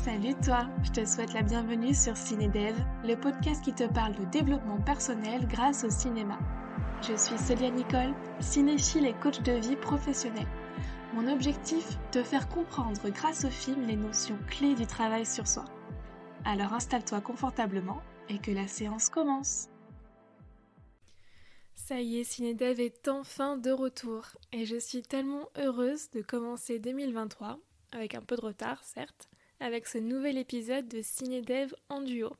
Salut toi, je te souhaite la bienvenue sur Cinédev, le podcast qui te parle de développement personnel grâce au cinéma. Je suis Célia Nicole, cinéphile et coach de vie professionnelle. Mon objectif, te faire comprendre grâce au film les notions clés du travail sur soi. Alors installe-toi confortablement et que la séance commence. Ça y est, Cinédev est enfin de retour et je suis tellement heureuse de commencer 2023, avec un peu de retard certes, avec ce nouvel épisode de Cinédev en duo.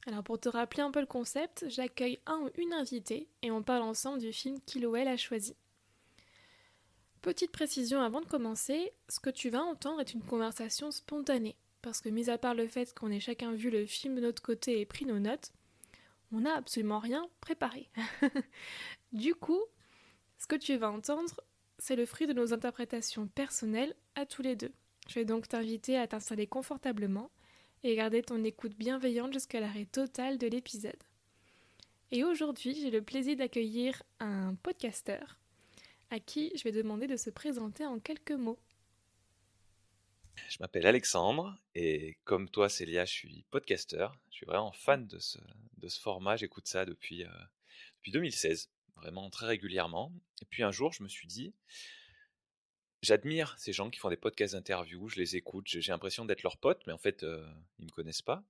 Alors pour te rappeler un peu le concept, j'accueille un ou une invitée et on parle ensemble du film qu'il ou elle a choisi. Petite précision avant de commencer, ce que tu vas entendre est une conversation spontanée, parce que mis à part le fait qu'on ait chacun vu le film de notre côté et pris nos notes, on n'a absolument rien préparé. Du coup, ce que tu vas entendre, c'est le fruit de nos interprétations personnelles à tous les deux. Je vais donc t'inviter à t'installer confortablement et garder ton écoute bienveillante jusqu'à l'arrêt total de l'épisode. Et aujourd'hui, j'ai le plaisir d'accueillir un podcasteur à qui je vais demander de se présenter en quelques mots. Je m'appelle Alexandre et comme toi Célia, je suis podcasteur. Je suis vraiment fan de ce format, j'écoute ça depuis 2016, vraiment très régulièrement. Et puis un jour, je me suis dit, j'admire ces gens qui font des podcasts d'interviews, je les écoute, j'ai l'impression d'être leur pote, mais en fait, ils me connaissent pas.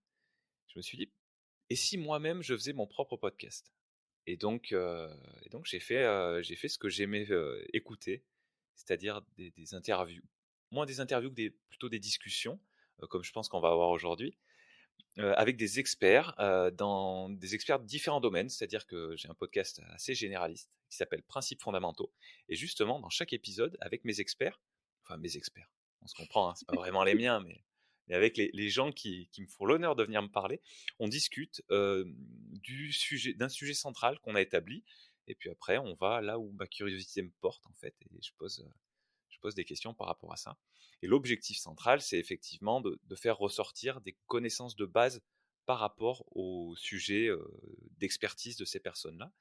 Je me suis dit, et si moi-même je faisais mon propre podcast? Et donc, euh, et donc j'ai fait ce que j'aimais écouter, c'est-à-dire des interviews. Moins des interviews que plutôt des discussions, comme je pense qu'on va avoir aujourd'hui, avec des experts, dans des experts de différents domaines. C'est-à-dire que j'ai un podcast assez généraliste qui s'appelle Principes fondamentaux. Et justement, dans chaque épisode, avec mes experts, on se comprend, hein, c'est pas vraiment les miens, mais avec les gens qui me font l'honneur de venir me parler, on discute d'un sujet central qu'on a établi. Et puis après, on va là où ma curiosité me porte, en fait, et je pose des questions par rapport à ça. Et l'objectif central, c'est effectivement de faire ressortir des connaissances de base par rapport au sujet d'expertise de ces personnes-là.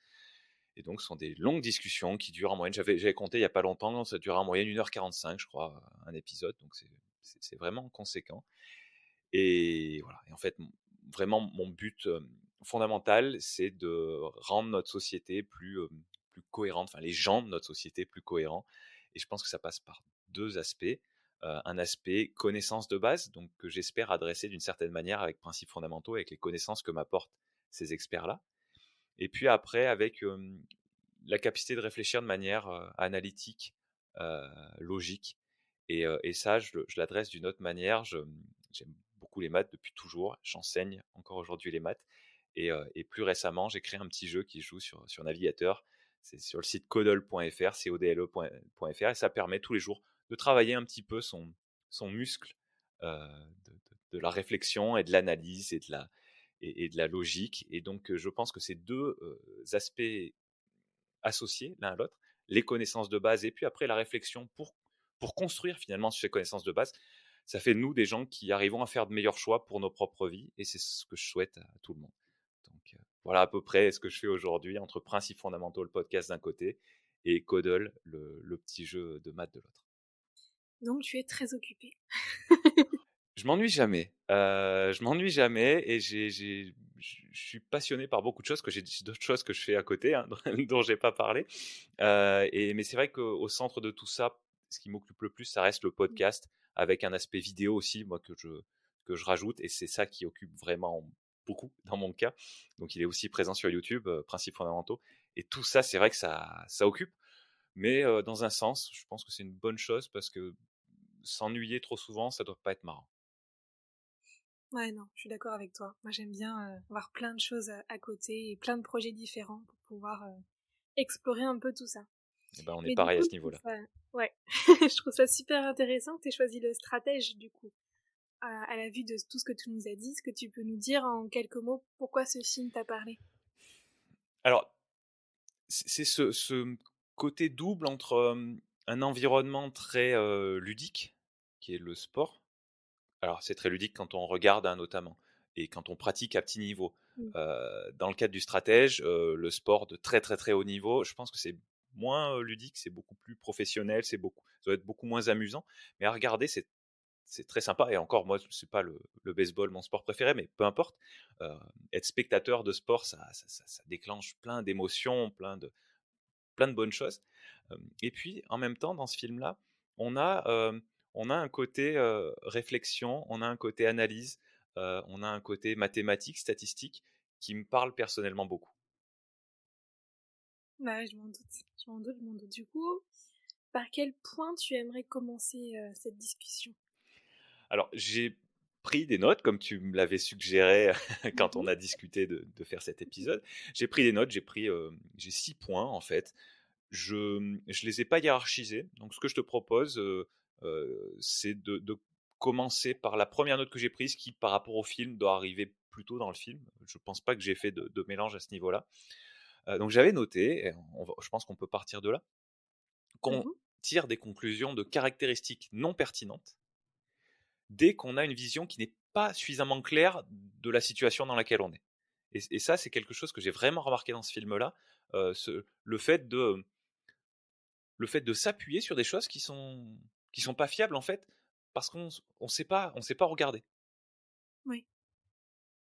Et donc, ce sont des longues discussions qui durent en moyenne, j'avais compté il n'y a pas longtemps, ça dure en moyenne 1h45, je crois, un épisode. Donc, c'est vraiment conséquent. Et voilà. Et en fait, vraiment, mon but fondamental, c'est de rendre notre société plus cohérente, enfin les gens de notre société plus cohérents. Et je pense que ça passe par deux aspects. Un aspect connaissance de base, donc que j'espère adresser d'une certaine manière avec principes fondamentaux, avec les connaissances que m'apportent ces experts-là. Et puis après, avec la capacité de réfléchir de manière analytique, logique. Et ça, je l'adresse d'une autre manière. J'aime beaucoup les maths depuis toujours. J'enseigne encore aujourd'hui les maths. Et plus récemment, j'ai créé un petit jeu qui joue sur navigateur. C'est sur le site codle.fr, codle.fr, et ça permet tous les jours de travailler un petit peu son muscle de la réflexion et de l'analyse et de la logique. Et donc, je pense que ces deux aspects associés l'un à l'autre, les connaissances de base et puis après la réflexion pour construire finalement sur ces connaissances de base, ça fait de nous des gens qui arrivons à faire de meilleurs choix pour nos propres vies, et c'est ce que je souhaite à tout le monde. Donc voilà à peu près ce que je fais aujourd'hui entre Principes fondamentaux, le podcast d'un côté, et Codle, le petit jeu de maths de l'autre. Donc tu es très occupé. Je m'ennuie jamais et je suis passionné par beaucoup de choses, que j'ai d'autres choses que je fais à côté, hein, dont j'ai pas parlé. Mais c'est vrai qu'au centre de tout ça, ce qui m'occupe le plus, ça reste le podcast, avec un aspect vidéo aussi, moi, que je rajoute, et c'est ça qui occupe vraiment beaucoup dans mon cas. Donc il est aussi présent sur YouTube, Principes fondamentaux. Et tout ça, c'est vrai que ça occupe, mais dans un sens, je pense que c'est une bonne chose, parce que s'ennuyer trop souvent, ça doit pas être marrant. Ouais, non, je suis d'accord avec toi. Moi, j'aime bien avoir plein de choses à côté et plein de projets différents pour pouvoir explorer un peu tout ça. Et ben, on est Mais du pareil coup, à je ce trouve niveau-là. ça... Ouais, je trouve ça super intéressant que tu aies choisi le stratège, du coup. À la vue de tout ce que tu nous as dit, est-ce que tu peux nous dire en quelques mots pourquoi ce film t'a parlé? Alors, c'est ce côté double entre un environnement très ludique, qui est le sport. Alors, c'est très ludique quand on regarde, hein, notamment, et quand on pratique à petit niveau. Mm. Dans le cadre du stratège, le sport de très très très haut niveau, je pense que c'est moins ludique, c'est beaucoup plus professionnel, ça doit être beaucoup moins amusant. Mais à regarder, c'est très sympa et encore moi, c'est pas le baseball mon sport préféré, mais peu importe. Heu, Être spectateur de sport, ça déclenche plein d'émotions, plein de bonnes choses. Et puis en même temps dans ce film-là, on a, on a un côté, réflexion, on a un côté analyse, on a un côté mathématique, statistique qui me parle personnellement beaucoup. Bah ouais, je m'en doute. Je m'en doute, je m'en doute. Du coup, par quel point tu aimerais commencer cette discussion? Alors, j'ai pris des notes, comme tu me l'avais suggéré quand on Mhm. a discuté de faire cet épisode. J'ai pris des notes, j'ai 6 points en fait. Je les ai pas hiérarchisés. Donc, ce que je te propose, c'est de commencer par la première note que j'ai prise, qui, par rapport au film, doit arriver plus tôt dans le film. Je pense pas que j'ai fait de mélange à ce niveau-là. Donc, j'avais noté, et je pense qu'on peut partir de là, qu'on Mhm. tire des conclusions de caractéristiques non pertinentes dès qu'on a une vision qui n'est pas suffisamment claire de la situation dans laquelle on est. Et ça, c'est quelque chose que j'ai vraiment remarqué dans ce film-là, le fait de s'appuyer sur des choses qui sont pas fiables en fait, parce qu'on sait pas regarder. Oui,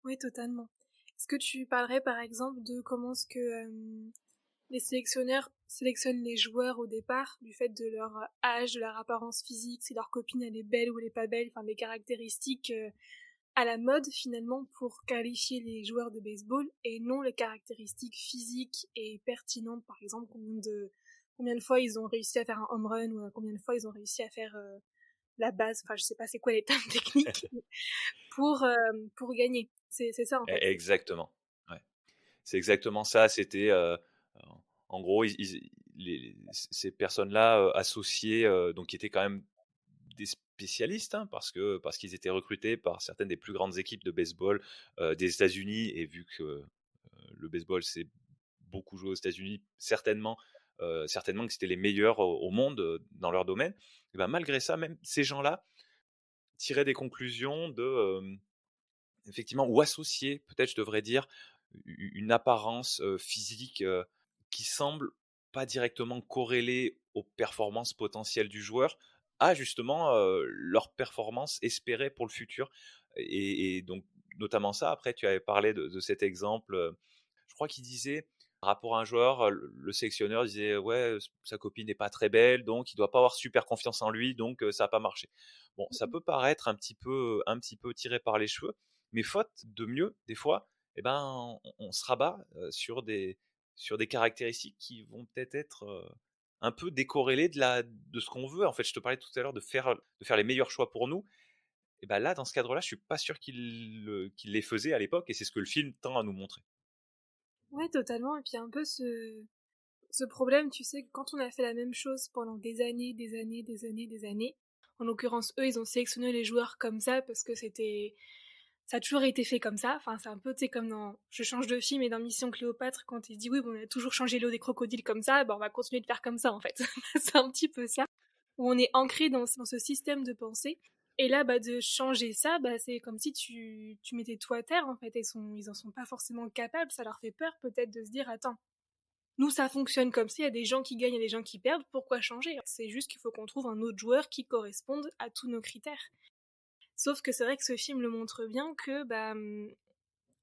oui, totalement. Est-ce que tu parlerais par exemple de comment est-ce que les sélectionneurs sélectionnent les joueurs au départ, du fait de leur âge, de leur apparence physique, si leur copine elle est belle ou elle est pas belle, enfin des caractéristiques à la mode finalement pour qualifier les joueurs de baseball et non les caractéristiques physiques et pertinentes, par exemple combien de fois ils ont réussi à faire un home run ou combien de fois ils ont réussi à faire la base, enfin je sais pas c'est quoi les termes techniques pour gagner. C'est ça en fait. Exactement. Ouais. C'est exactement ça. C'était, en gros, ces personnes-là, associées, donc qui étaient quand même des spécialistes, hein, parce qu'ils étaient recrutés par certaines des plus grandes équipes de baseball, des États-Unis, et vu que, le baseball, c'est beaucoup joué aux États-Unis, certainement que c'était les meilleurs au monde, dans leur domaine. Et ben, malgré ça, même ces gens-là tiraient des conclusions effectivement, ou associer, peut-être je devrais dire, une apparence physique qui semble pas directement corrélée aux performances potentielles du joueur, à justement leur performance espérée pour le futur. Et donc, notamment ça, après, tu avais parlé de cet exemple, je crois qu'il disait, par rapport à un joueur, le sélectionneur disait, ouais, sa copine n'est pas très belle, donc il doit pas avoir super confiance en lui, donc ça n'a pas marché. Bon, ça peut paraître un petit peu tiré par les cheveux, mais faute de mieux, des fois, eh ben, on se rabat sur des caractéristiques qui vont peut-être être un peu décorrélées de ce qu'on veut. En fait, je te parlais tout à l'heure de faire les meilleurs choix pour nous. Et ben là, dans ce cadre-là, je suis pas sûr qu'il les faisait à l'époque, et c'est ce que le film tend à nous montrer. Ouais, totalement. Et puis un peu ce problème, tu sais, que quand on a fait la même chose pendant des années, des années, des années, des années, en l'occurrence, eux, ils ont sélectionné les joueurs comme ça parce que ça a toujours été fait comme ça. Enfin, c'est un peu, tu sais, comme dans Je change de film et dans Mission Cléopâtre, quand il dit oui, bon, on a toujours changé l'eau des crocodiles comme ça, ben, on va continuer de faire comme ça, en fait. C'est un petit peu ça, où on est ancré dans ce système de pensée. Et là, bah, de changer ça, bah, c'est comme si tu mettais tout à terre, en fait. Ils en sont pas forcément capables. Ça leur fait peur, peut-être, de se dire, attends, nous, ça fonctionne comme ça, il y a des gens qui gagnent et des gens qui perdent, pourquoi changer? C'est juste qu'il faut qu'on trouve un autre joueur qui corresponde à tous nos critères. Sauf que c'est vrai que ce film le montre bien que bah,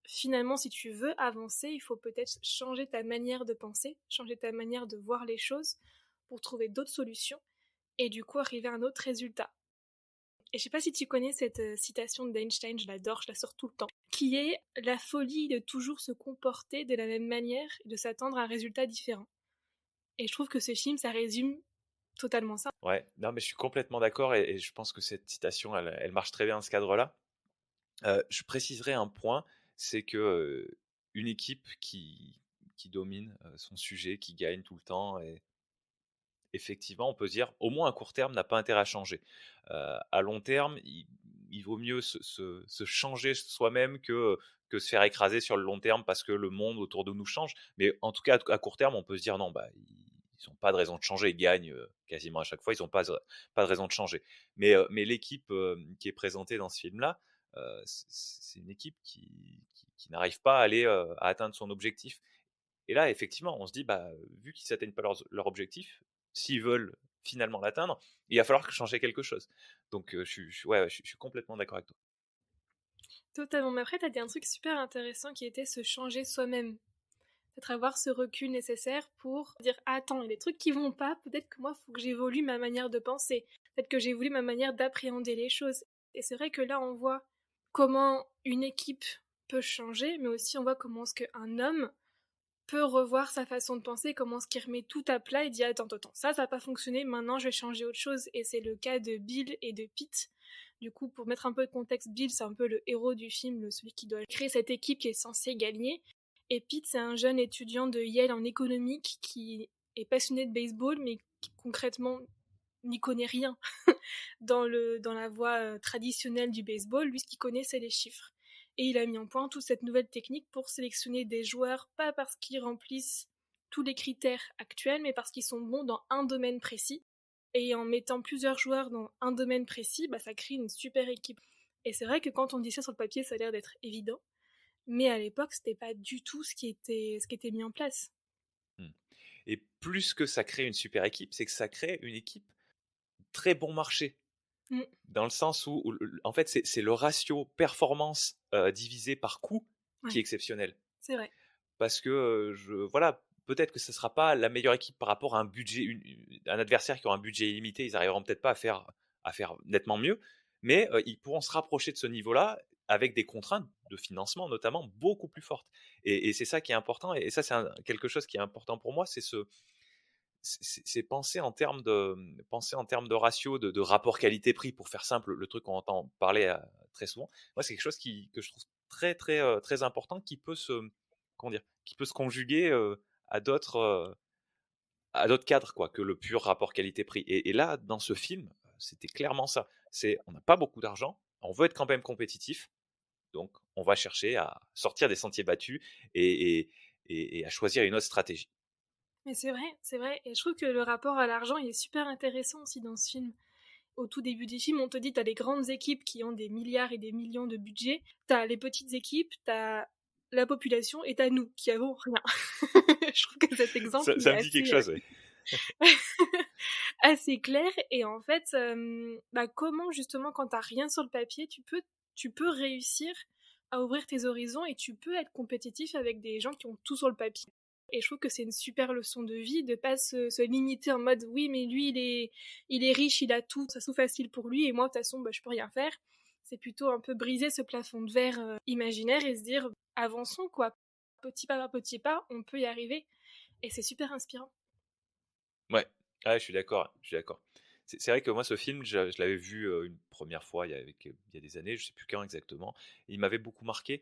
finalement, si tu veux avancer, il faut peut-être changer ta manière de penser, changer ta manière de voir les choses pour trouver d'autres solutions et du coup arriver à un autre résultat. Et je sais pas si tu connais cette citation d'Einstein, je l'adore, je la sors tout le temps, qui est la folie de toujours se comporter de la même manière et de s'attendre à un résultat différent. Et je trouve que ce film, ça résume totalement ça. Ouais, non, mais je suis complètement d'accord, et je pense que cette citation, elle marche très bien dans ce cadre-là. Je préciserai un point, c'est que une équipe qui domine son sujet, qui gagne tout le temps, et effectivement, on peut se dire, au moins à court terme, n'a pas intérêt à changer. À long terme, il vaut mieux se changer soi-même que se faire écraser sur le long terme parce que le monde autour de nous change. Mais en tout cas, à court terme, on peut se dire, non, bah, ils n'ont pas de raison de changer, ils gagnent quasiment à chaque fois, ils n'ont pas de raison de changer. Mais l'équipe qui est présentée dans ce film-là, c'est une équipe qui n'arrive pas à atteindre son objectif. Et là, effectivement, on se dit, bah, vu qu'ils n'atteignent pas leur objectif, s'ils veulent finalement l'atteindre, il va falloir changer quelque chose. Donc ouais, je suis complètement d'accord avec toi. Totalement. Mais après, t'as dit un truc super intéressant qui était se changer soi-même. Peut-être avoir ce recul nécessaire pour dire ah, attends, il y a des trucs qui vont pas, peut-être que moi, il faut que j'évolue ma manière de penser, peut-être que j'évolue ma manière d'appréhender les choses. Et c'est vrai que là, on voit comment une équipe peut changer, mais aussi on voit comment est-ce qu'un homme peut revoir sa façon de penser, comment est-ce qu'il remet tout à plat et dit attends, ça n'a pas fonctionné, maintenant je vais changer autre chose. Et c'est le cas de Bill et de Pete. Du coup, pour mettre un peu de contexte, Bill, c'est un peu le héros du film, celui qui doit créer cette équipe qui est censée gagner. Et Pete, c'est un jeune étudiant de Yale en économique qui est passionné de baseball, mais qui concrètement n'y connaît rien dans la voie traditionnelle du baseball. Lui, ce qu'il connaît, c'est les chiffres. Et il a mis en point toute cette nouvelle technique pour sélectionner des joueurs, pas parce qu'ils remplissent tous les critères actuels, mais parce qu'ils sont bons dans un domaine précis. Et en mettant plusieurs joueurs dans un domaine précis, bah, ça crée une super équipe. Et c'est vrai que quand on dit ça sur le papier, ça a l'air d'être évident. Mais à l'époque, c'était pas du tout ce qui était mis en place. Hmm. Et plus que ça crée une super équipe, c'est que ça crée une équipe très bon marché. Mm. Dans le sens où en fait, c'est le ratio performance divisé par coût qui est Ouais, exceptionnel. c'est vrai. Parce que, voilà, peut-être que ce ne sera pas la meilleure équipe par rapport à un budget, un adversaire qui aura un budget illimité, ils n'arriveront peut-être pas à faire nettement mieux, mais ils pourront se rapprocher de ce niveau-là avec des contraintes de financement notamment beaucoup plus fortes. Et c'est ça qui est important, et ça c'est quelque chose qui est important pour moi, c'est penser en termes de ratio, de rapport qualité-prix, pour faire simple, le truc qu'on entend parler très souvent. Moi, c'est quelque chose que je trouve très important, comment dire, qui peut se conjuguer à à d'autres cadres, quoi, que le pur rapport qualité-prix. Et là, dans ce film, c'était clairement ça. On n'a pas beaucoup d'argent, on veut être quand même compétitif, donc on va chercher à sortir des sentiers battus et, et, et à choisir une autre stratégie. Mais c'est vrai, c'est vrai. Et je trouve que le rapport à l'argent, il est super intéressant aussi dans ce film. Au tout début du film, on te dit t'as les grandes équipes qui ont des milliards et des millions de budget, t'as les petites équipes, t'as la population et t'as nous qui avons rien. Je trouve que cet exemple il est Ça me dit quelque assez chose, oui. assez clair et en fait bah, comment justement quand t'as rien sur le papier tu peux réussir à ouvrir tes horizons et tu peux être compétitif avec des gens qui ont tout sur le papier. Et je trouve que c'est une super leçon de vie de pas se limiter en mode oui mais lui il est riche, il a tout, ça tout facile pour lui et moi de toute façon bah, je peux rien faire. C'est plutôt un peu briser ce plafond de verre imaginaire et se dire avançons quoi, petit pas, on peut y arriver et c'est super inspirant. Ouais, je suis d'accord, je suis d'accord. C'est vrai que moi, ce film, je l'avais vu une première fois il y a des années, je sais plus quand exactement. Il m'avait beaucoup marqué.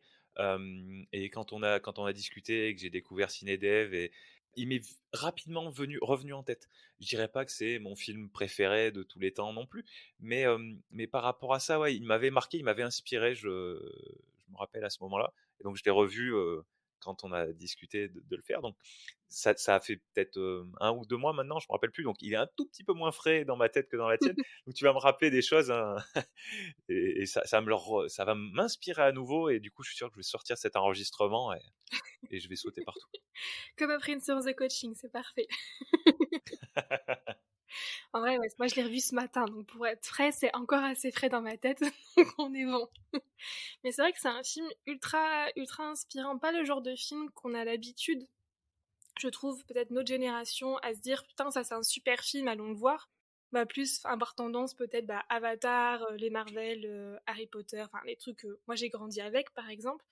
Et quand on a discuté et que j'ai découvert Cinédev, et il m'est rapidement revenu en tête. Je dirais pas que c'est mon film préféré de tous les temps non plus, mais par rapport à ça, ouais, il m'avait marqué, il m'avait inspiré. Je me rappelle à ce moment-là. Et donc je l'ai revu quand on a discuté de le faire. Donc ça a fait peut-être 1 ou 2 mois maintenant, je me rappelle plus, donc il est un tout petit peu moins frais dans ma tête que dans la tienne. Donc tu vas me rappeler des choses, hein, et ça va m'inspirer à nouveau, et du coup, je suis sûr que je vais sortir cet enregistrement, et je vais sauter partout. Comme après une séance de coaching, c'est parfait. En vrai, ouais, moi je l'ai revu ce matin, donc pour être frais, c'est encore assez frais dans ma tête, donc on est bon. Mais c'est vrai que c'est un film ultra inspirant, pas le genre de film qu'on a l'habitude, je trouve, peut-être notre génération, à se dire putain, ça c'est un super film, allons le voir. Bah plus avoir tendance peut-être bah, Avatar, les Marvel, Harry Potter, enfin les trucs que moi j'ai grandi avec par exemple.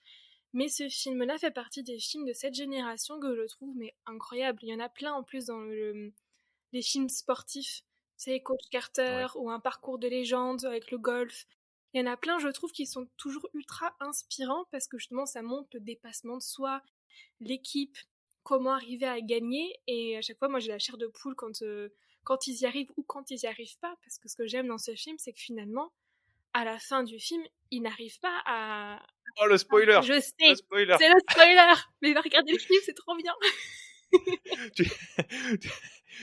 Mais ce film-là fait partie des films de cette génération que je trouve mais incroyable. Il y en a plein en plus dans les films sportifs, c'est Coach Carter Ouais. ou Un parcours de légende avec le golf. Il y en a plein, je trouve, qui sont toujours ultra inspirants parce que justement ça montre le dépassement de soi, l'équipe, comment arriver à gagner. Et à chaque fois, moi j'ai la chair de poule quand ils y arrivent ou quand ils y arrivent pas. Parce que ce que j'aime dans ce film, c'est que finalement, à la fin du film, ils n'arrivent pas à. Oh, le spoiler! Je Le sais, spoiler! c'est le spoiler, mais va regarder le film, c'est trop bien. Tu, tu-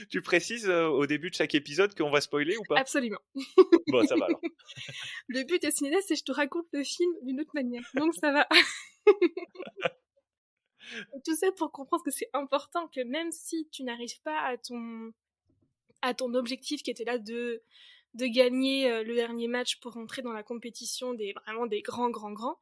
tu précises au début de chaque épisode qu'on va spoiler ou pas? Absolument. Bon, ça va alors. Le but de Cinéda, c'est que je te raconte le film d'une autre manière. Donc ça va. Tout ça pour comprendre que c'est important que même si tu n'arrives pas à à ton objectif qui était là de gagner le dernier match pour rentrer dans la compétition vraiment des grands, grands, grands,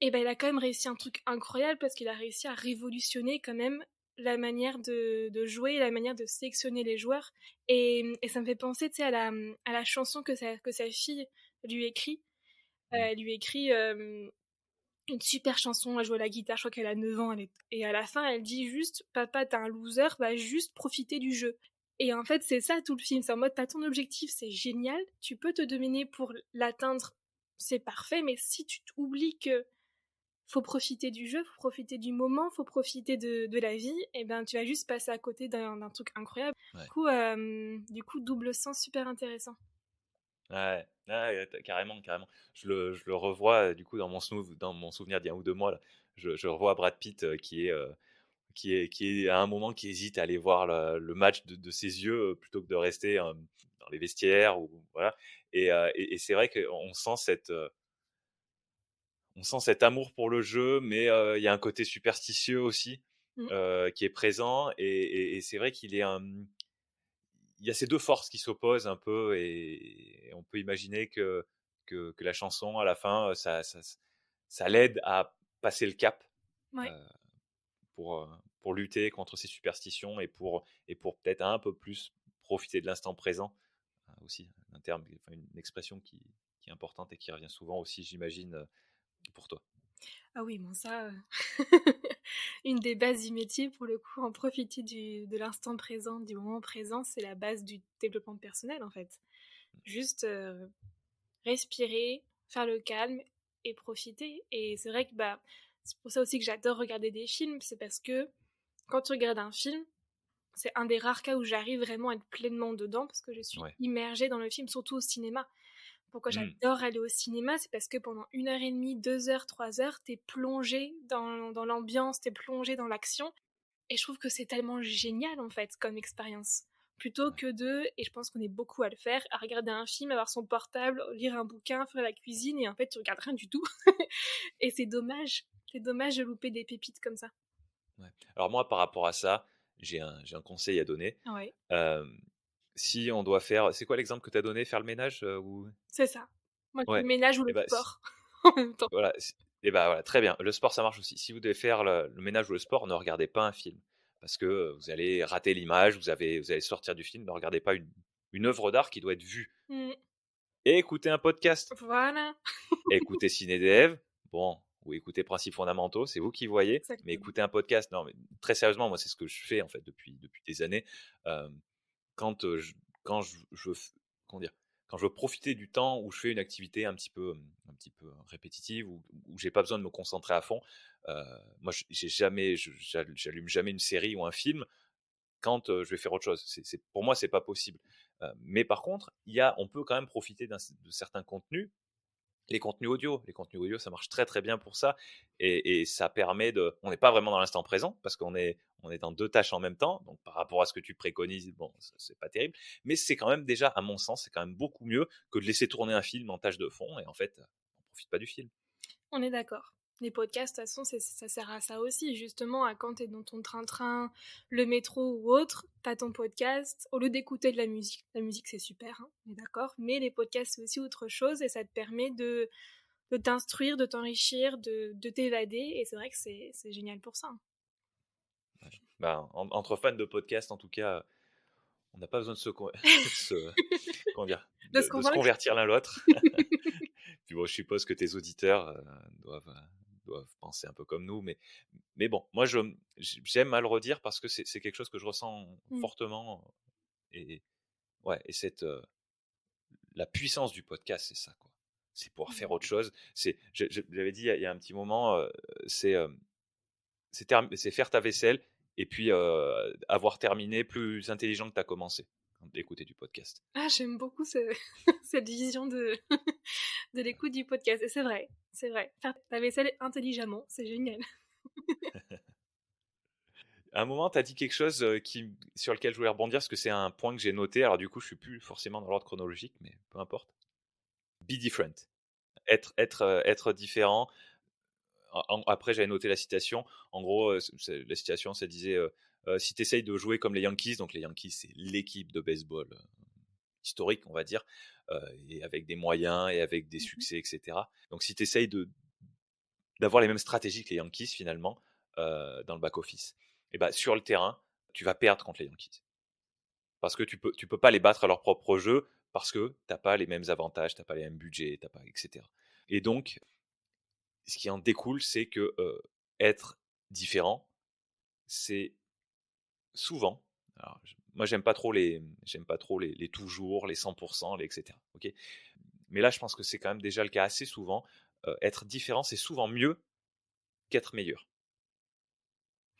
et ben il a quand même réussi un truc incroyable parce qu'il a réussi à révolutionner quand même la manière de jouer, la manière de sélectionner les joueurs. Et ça me fait penser, tu sais, à la chanson que sa fille lui écrit. Mm. Elle lui écrit une super chanson, elle joue à la guitare, je crois qu'elle a 9 ans, et à la fin, elle dit juste, papa, t'es un loser, va juste profiter du jeu. Et en fait, c'est ça tout le film, c'est en mode, t'as ton objectif, c'est génial, tu peux te dominer pour l'atteindre, c'est parfait, mais si tu t'oublies que faut profiter du jeu, faut profiter du moment, faut profiter de la vie, et ben tu vas juste passer à côté d'un truc incroyable. Ouais. Du coup, double sens super intéressant. Ouais, ouais, carrément, carrément. Je le revois du coup dans mon souvenir d'il y a un ou 2 mois là. Je revois Brad Pitt qui est à un moment qui hésite à aller voir le match de ses yeux plutôt que de rester dans les vestiaires ou voilà. Et c'est vrai qu'on sent on sent cet amour pour le jeu, mais il y a un côté superstitieux aussi Mm. qui est présent. Et c'est vrai il y a ces deux forces qui s'opposent un peu, et on peut imaginer que la chanson à la fin, ça l'aide à passer le cap Ouais. euh, pour lutter contre ces superstitions et pour peut-être un peu plus profiter de l'instant présent aussi, un terme, enfin, une expression qui est importante et qui revient souvent aussi, j'imagine, pour toi. Ah oui, bon ça, une des bases du métier pour le coup, en profiter de l'instant présent, du moment présent, c'est la base du développement personnel en fait. Juste respirer, faire le calme et profiter. Et c'est vrai que bah c'est pour ça aussi que j'adore regarder des films, c'est parce que quand tu regardes un film, c'est un des rares cas où j'arrive vraiment à être pleinement dedans parce que je suis Ouais. immergée dans le film, surtout au cinéma. Pourquoi Mm. j'adore aller au cinéma, c'est parce que pendant 1 heure et demie, 2 heures, 3 heures, t'es plongé dans l'ambiance, t'es plongé dans l'action. Et je trouve que c'est tellement génial en fait comme expérience. Plutôt Ouais. que et je pense qu'on est beaucoup à le faire, à regarder un film, avoir son portable, lire un bouquin, faire la cuisine, et en fait tu regardes rien du tout. Et c'est dommage. C'est dommage de louper des pépites comme ça. Ouais. Alors moi, par rapport à ça, j'ai un conseil à donner. Ouais, Euh, Si on doit faire, c'est quoi l'exemple que tu as donné, faire le ménage ou c'est ça. Moi, c'est ouais, le ménage ou et le ben sport en même temps. voilà, et bah voilà, très bien. Le sport, ça marche aussi. Si vous devez faire le ménage ou le sport, ne regardez pas un film parce que vous allez rater l'image, vous allez sortir du film. Ne regardez pas une œuvre d'art qui doit être vue. Mm, Et écoutez un podcast, voilà, écoutez Cinédev, bon, ou écoutez Principes fondamentaux, c'est vous qui voyez, mais exactement. écoutez un podcast. Non, mais très sérieusement, moi, c'est ce que je fais en fait depuis des années. Euh, quand quand je comment dire, quand je veux profiter du temps où je fais une activité un petit peu répétitive où j'ai pas besoin de me concentrer à fond, moi j'ai jamais, j'allume jamais une série ou un film quand je vais faire autre chose. Pour moi c'est pas possible. Mais par contre, on peut quand même profiter de certains contenus, les contenus audio, ça marche très très bien pour ça, et ça permet on n'est pas vraiment dans l'instant présent parce on est dans deux tâches en même temps, donc par rapport à ce que tu préconises, bon, c'est pas terrible, mais c'est quand même déjà, à mon sens, c'est quand même beaucoup mieux que de laisser tourner un film en tâche de fond et en fait, on profite pas du film. On est d'accord. Les podcasts, de toute façon, ça sert à ça aussi, justement, à quand t'es dans ton train-train, le métro ou autre, t'as ton podcast, au lieu d'écouter de la musique. La musique, c'est super, hein, on est d'accord, mais les podcasts, c'est aussi autre chose, et ça te permet de t'instruire, de t'enrichir, de t'évader, et c'est vrai que c'est génial pour ça. Ouais. Ben, entre fans de podcast, en tout cas, on n'a pas besoin de de se, comment dire, De se de se convaincre. convertir l'un l'autre. Puis bon, je suppose que tes auditeurs doivent penser un peu comme nous, mais bon, moi j'aime à le redire parce que c'est quelque chose que je ressens Mm. fortement, et ouais, et la puissance du podcast, c'est ça quoi. C'est pouvoir faire autre chose. J'avais dit il y a un petit moment, c'est euh, c'est faire ta vaisselle et puis avoir terminé plus intelligent que tu as commencé d'écouter du podcast. Ah, j'aime beaucoup cette vision de l'écoute du podcast, et c'est vrai, c'est vrai. Faire ta vaisselle intelligemment, c'est génial. À un moment, tu as dit quelque chose sur lequel je voulais rebondir, parce que c'est un point que j'ai noté. Alors du coup, je suis plus forcément dans l'ordre chronologique, mais peu importe. Be different. Être différent. Après, j'avais noté la citation. En gros, la citation, ça disait Si tu essayes de jouer comme les Yankees, donc les Yankees, c'est l'équipe de baseball historique, on va dire, et avec des moyens et avec des Mhm. succès, etc. Donc si tu essayes d'avoir les mêmes stratégies que les Yankees, finalement, dans le back-office, et ben, sur le terrain, tu vas perdre contre les Yankees. Parce que tu peux pas les battre à leur propre jeu, parce que t'as pas les mêmes avantages, t'as pas les mêmes budgets, t'as pas, etc. Et donc, ce qui en découle, c'est que être différent, c'est souvent, alors, moi j'aime pas trop les toujours, les 100%, les etc. Ok, mais là je pense que c'est quand même déjà le cas assez souvent. Être différent, c'est souvent mieux qu'être meilleur.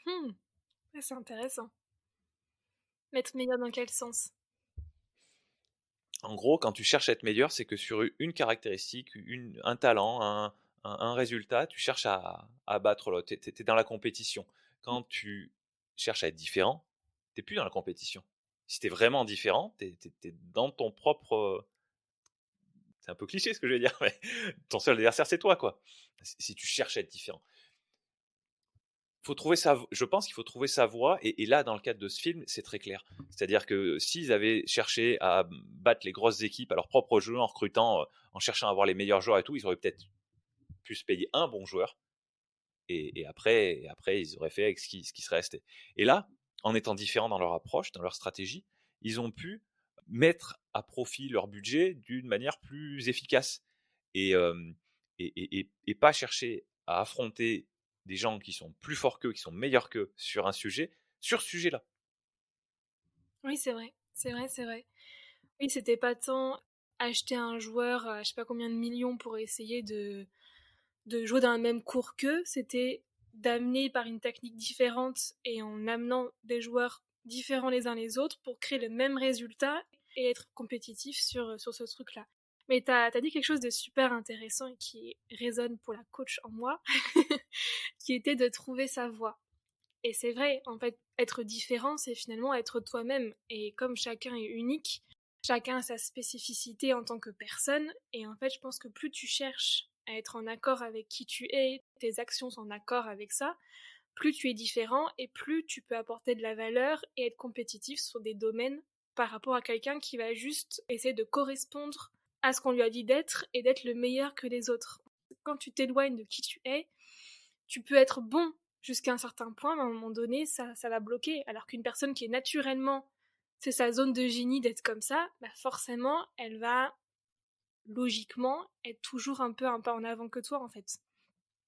Hmm, ouais, c'est intéressant. Être meilleur dans quel sens? En gros, quand tu cherches à être meilleur, c'est que sur une caractéristique, un talent, un résultat, tu cherches à battre l'autre. Tu es dans la compétition. Quand tu cherches à être différent, tu n'es plus dans la compétition. Si tu es vraiment différent, tu es dans ton propre. C'est un peu cliché ce que je vais dire, mais ton seul adversaire, c'est toi, quoi. Si tu cherches à être différent. Je pense qu'il faut trouver sa voie, et là, dans le cadre de ce film, c'est très clair. C'est-à-dire que s'ils avaient cherché à battre les grosses équipes à leur propre jeu, en recrutant, en cherchant à avoir les meilleurs joueurs et tout, ils auraient peut-être pu se payer un bon joueur, et après, ils auraient fait avec ce qui serait resté. Et là, en étant différents dans leur approche, dans leur stratégie, ils ont pu mettre à profit leur budget d'une manière plus efficace, et, et pas chercher à affronter des gens qui sont plus forts qu'eux, qui sont meilleurs qu'eux sur ce sujet-là. Oui, c'est vrai, c'est vrai, c'est vrai. Oui, c'était pas tant acheter un joueur à je sais pas combien de millions pour essayer de jouer dans le même cours qu'eux, c'était d'amener par une technique différente et en amenant des joueurs différents les uns les autres pour créer le même résultat et être compétitif sur ce truc-là. Mais t'as dit quelque chose de super intéressant et qui résonne pour la coach en moi, qui était de trouver sa voie. Et c'est vrai, en fait, être différent, c'est finalement être toi-même. Et comme chacun est unique, chacun a sa spécificité en tant que personne. Et en fait, je pense que plus tu cherches à être en accord avec qui tu es, tes actions sont en accord avec ça, plus tu es différent et plus tu peux apporter de la valeur et être compétitif sur des domaines par rapport à quelqu'un qui va juste essayer de correspondre à ce qu'on lui a dit d'être et d'être le meilleur que les autres. Quand tu t'éloignes de qui tu es, tu peux être bon jusqu'à un certain point, mais à un moment donné, ça va bloquer. Alors qu'une personne qui est naturellement, c'est sa zone de génie d'être comme ça, bah forcément, elle va logiquement être toujours un pas en avant que toi, en fait.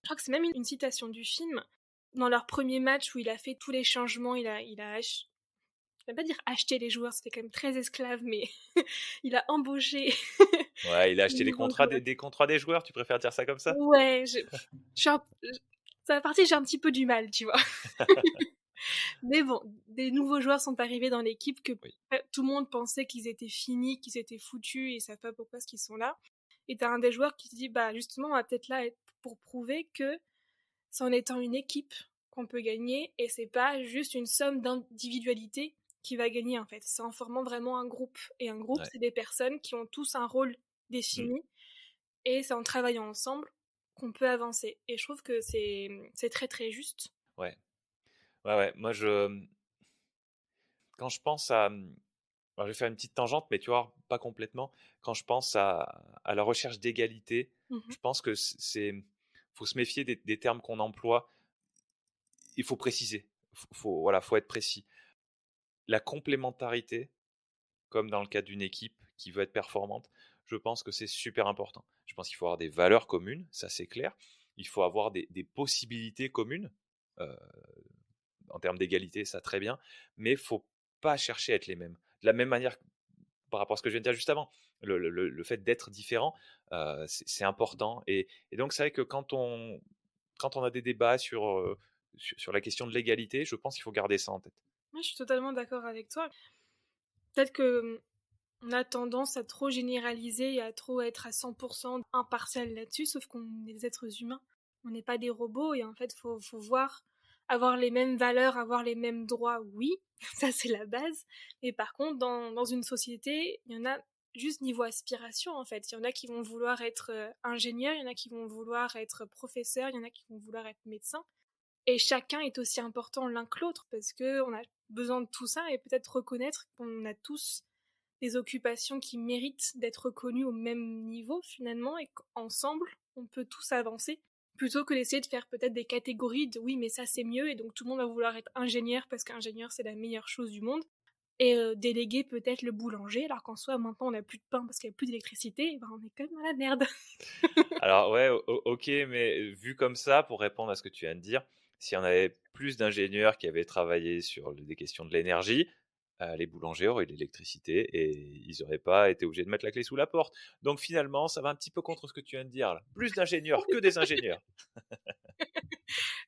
Je crois que c'est même une citation du film. Dans leur premier match où il a fait tous les changements, je vais pas dire acheter les joueurs, c'était quand même très esclave, mais il a embauché Ouais, il a les acheté nouveaux joueurs. des contrats des joueurs, tu préfères dire ça comme ça? Ouais, je suis ça va partir, j'ai un petit peu du mal, tu vois. Mais bon, des nouveaux joueurs sont arrivés dans l'équipe que Oui. tout le monde pensait qu'ils étaient finis, qu'ils étaient foutus et ils savent pas pourquoi ils sont là. Et t'as un des joueurs qui se dit, bah justement, on va peut-être là pour prouver que c'est en étant une équipe qu'on peut gagner et c'est pas juste une somme d'individualité qui va gagner en fait. C'est en formant vraiment un groupe. Et un groupe, Ouais. c'est des personnes qui ont tous un rôle Mm. défini et c'est en travaillant ensemble qu'on peut avancer. Et je trouve que c'est très très juste. Ouais. Ouais, ouais. Moi, quand je pense alors, je vais faire une petite tangente, mais tu vois, pas complètement. Quand je pense à la recherche d'égalité, Mhm. je pense que faut se méfier des termes qu'on emploie. Il faut préciser. Voilà, faut être précis. La complémentarité, comme dans le cas d'une équipe qui veut être performante, je pense que c'est super important. Je pense qu'il faut avoir des valeurs communes, ça c'est clair. Il faut avoir des possibilités communes. Euh, En termes d'égalité, ça très bien, mais il faut pas chercher à être les mêmes. De la même manière, par rapport à ce que je viens de dire juste avant, le fait d'être différent, c'est important. Et donc, c'est vrai que quand on a des débats sur la question de l'égalité, je pense qu'il faut garder ça en tête. Moi, je suis totalement d'accord avec toi. Peut-être que on a tendance à trop généraliser et à trop être à 100% impartial là-dessus, sauf qu'on est des êtres humains. On n'est pas des robots et en fait, faut voir, avoir les mêmes valeurs, avoir les mêmes droits, oui, ça c'est la base. Mais par contre, dans une société, il y en a juste niveau aspiration en fait. Il y en a qui vont vouloir être ingénieurs, il y en a qui vont vouloir être professeurs, il y en a qui vont vouloir être médecins. Et chacun est aussi important l'un que l'autre parce qu'on a besoin de tout ça et peut-être reconnaître qu'on a tous des occupations qui méritent d'être reconnues au même niveau finalement et qu'ensemble, on peut tous avancer plutôt que d'essayer de faire peut-être des catégories de oui mais ça c'est mieux et donc tout le monde va vouloir être ingénieur parce qu'ingénieur c'est la meilleure chose du monde et déléguer peut-être le boulanger alors qu'en soi maintenant on n'a plus de pain parce qu'il n'y a plus d'électricité et ben on est quand même dans la merde. Alors ouais, ok, mais vu comme ça, pour répondre à ce que tu viens de dire, s'il y en avait plus d'ingénieurs qui avaient travaillé sur des questions de l'énergie, les boulangers auraient de l'électricité et ils n'auraient pas été obligés de mettre la clé sous la porte. Donc finalement, ça va un petit peu contre ce que tu viens de dire là. Plus d'ingénieurs que des ingénieurs.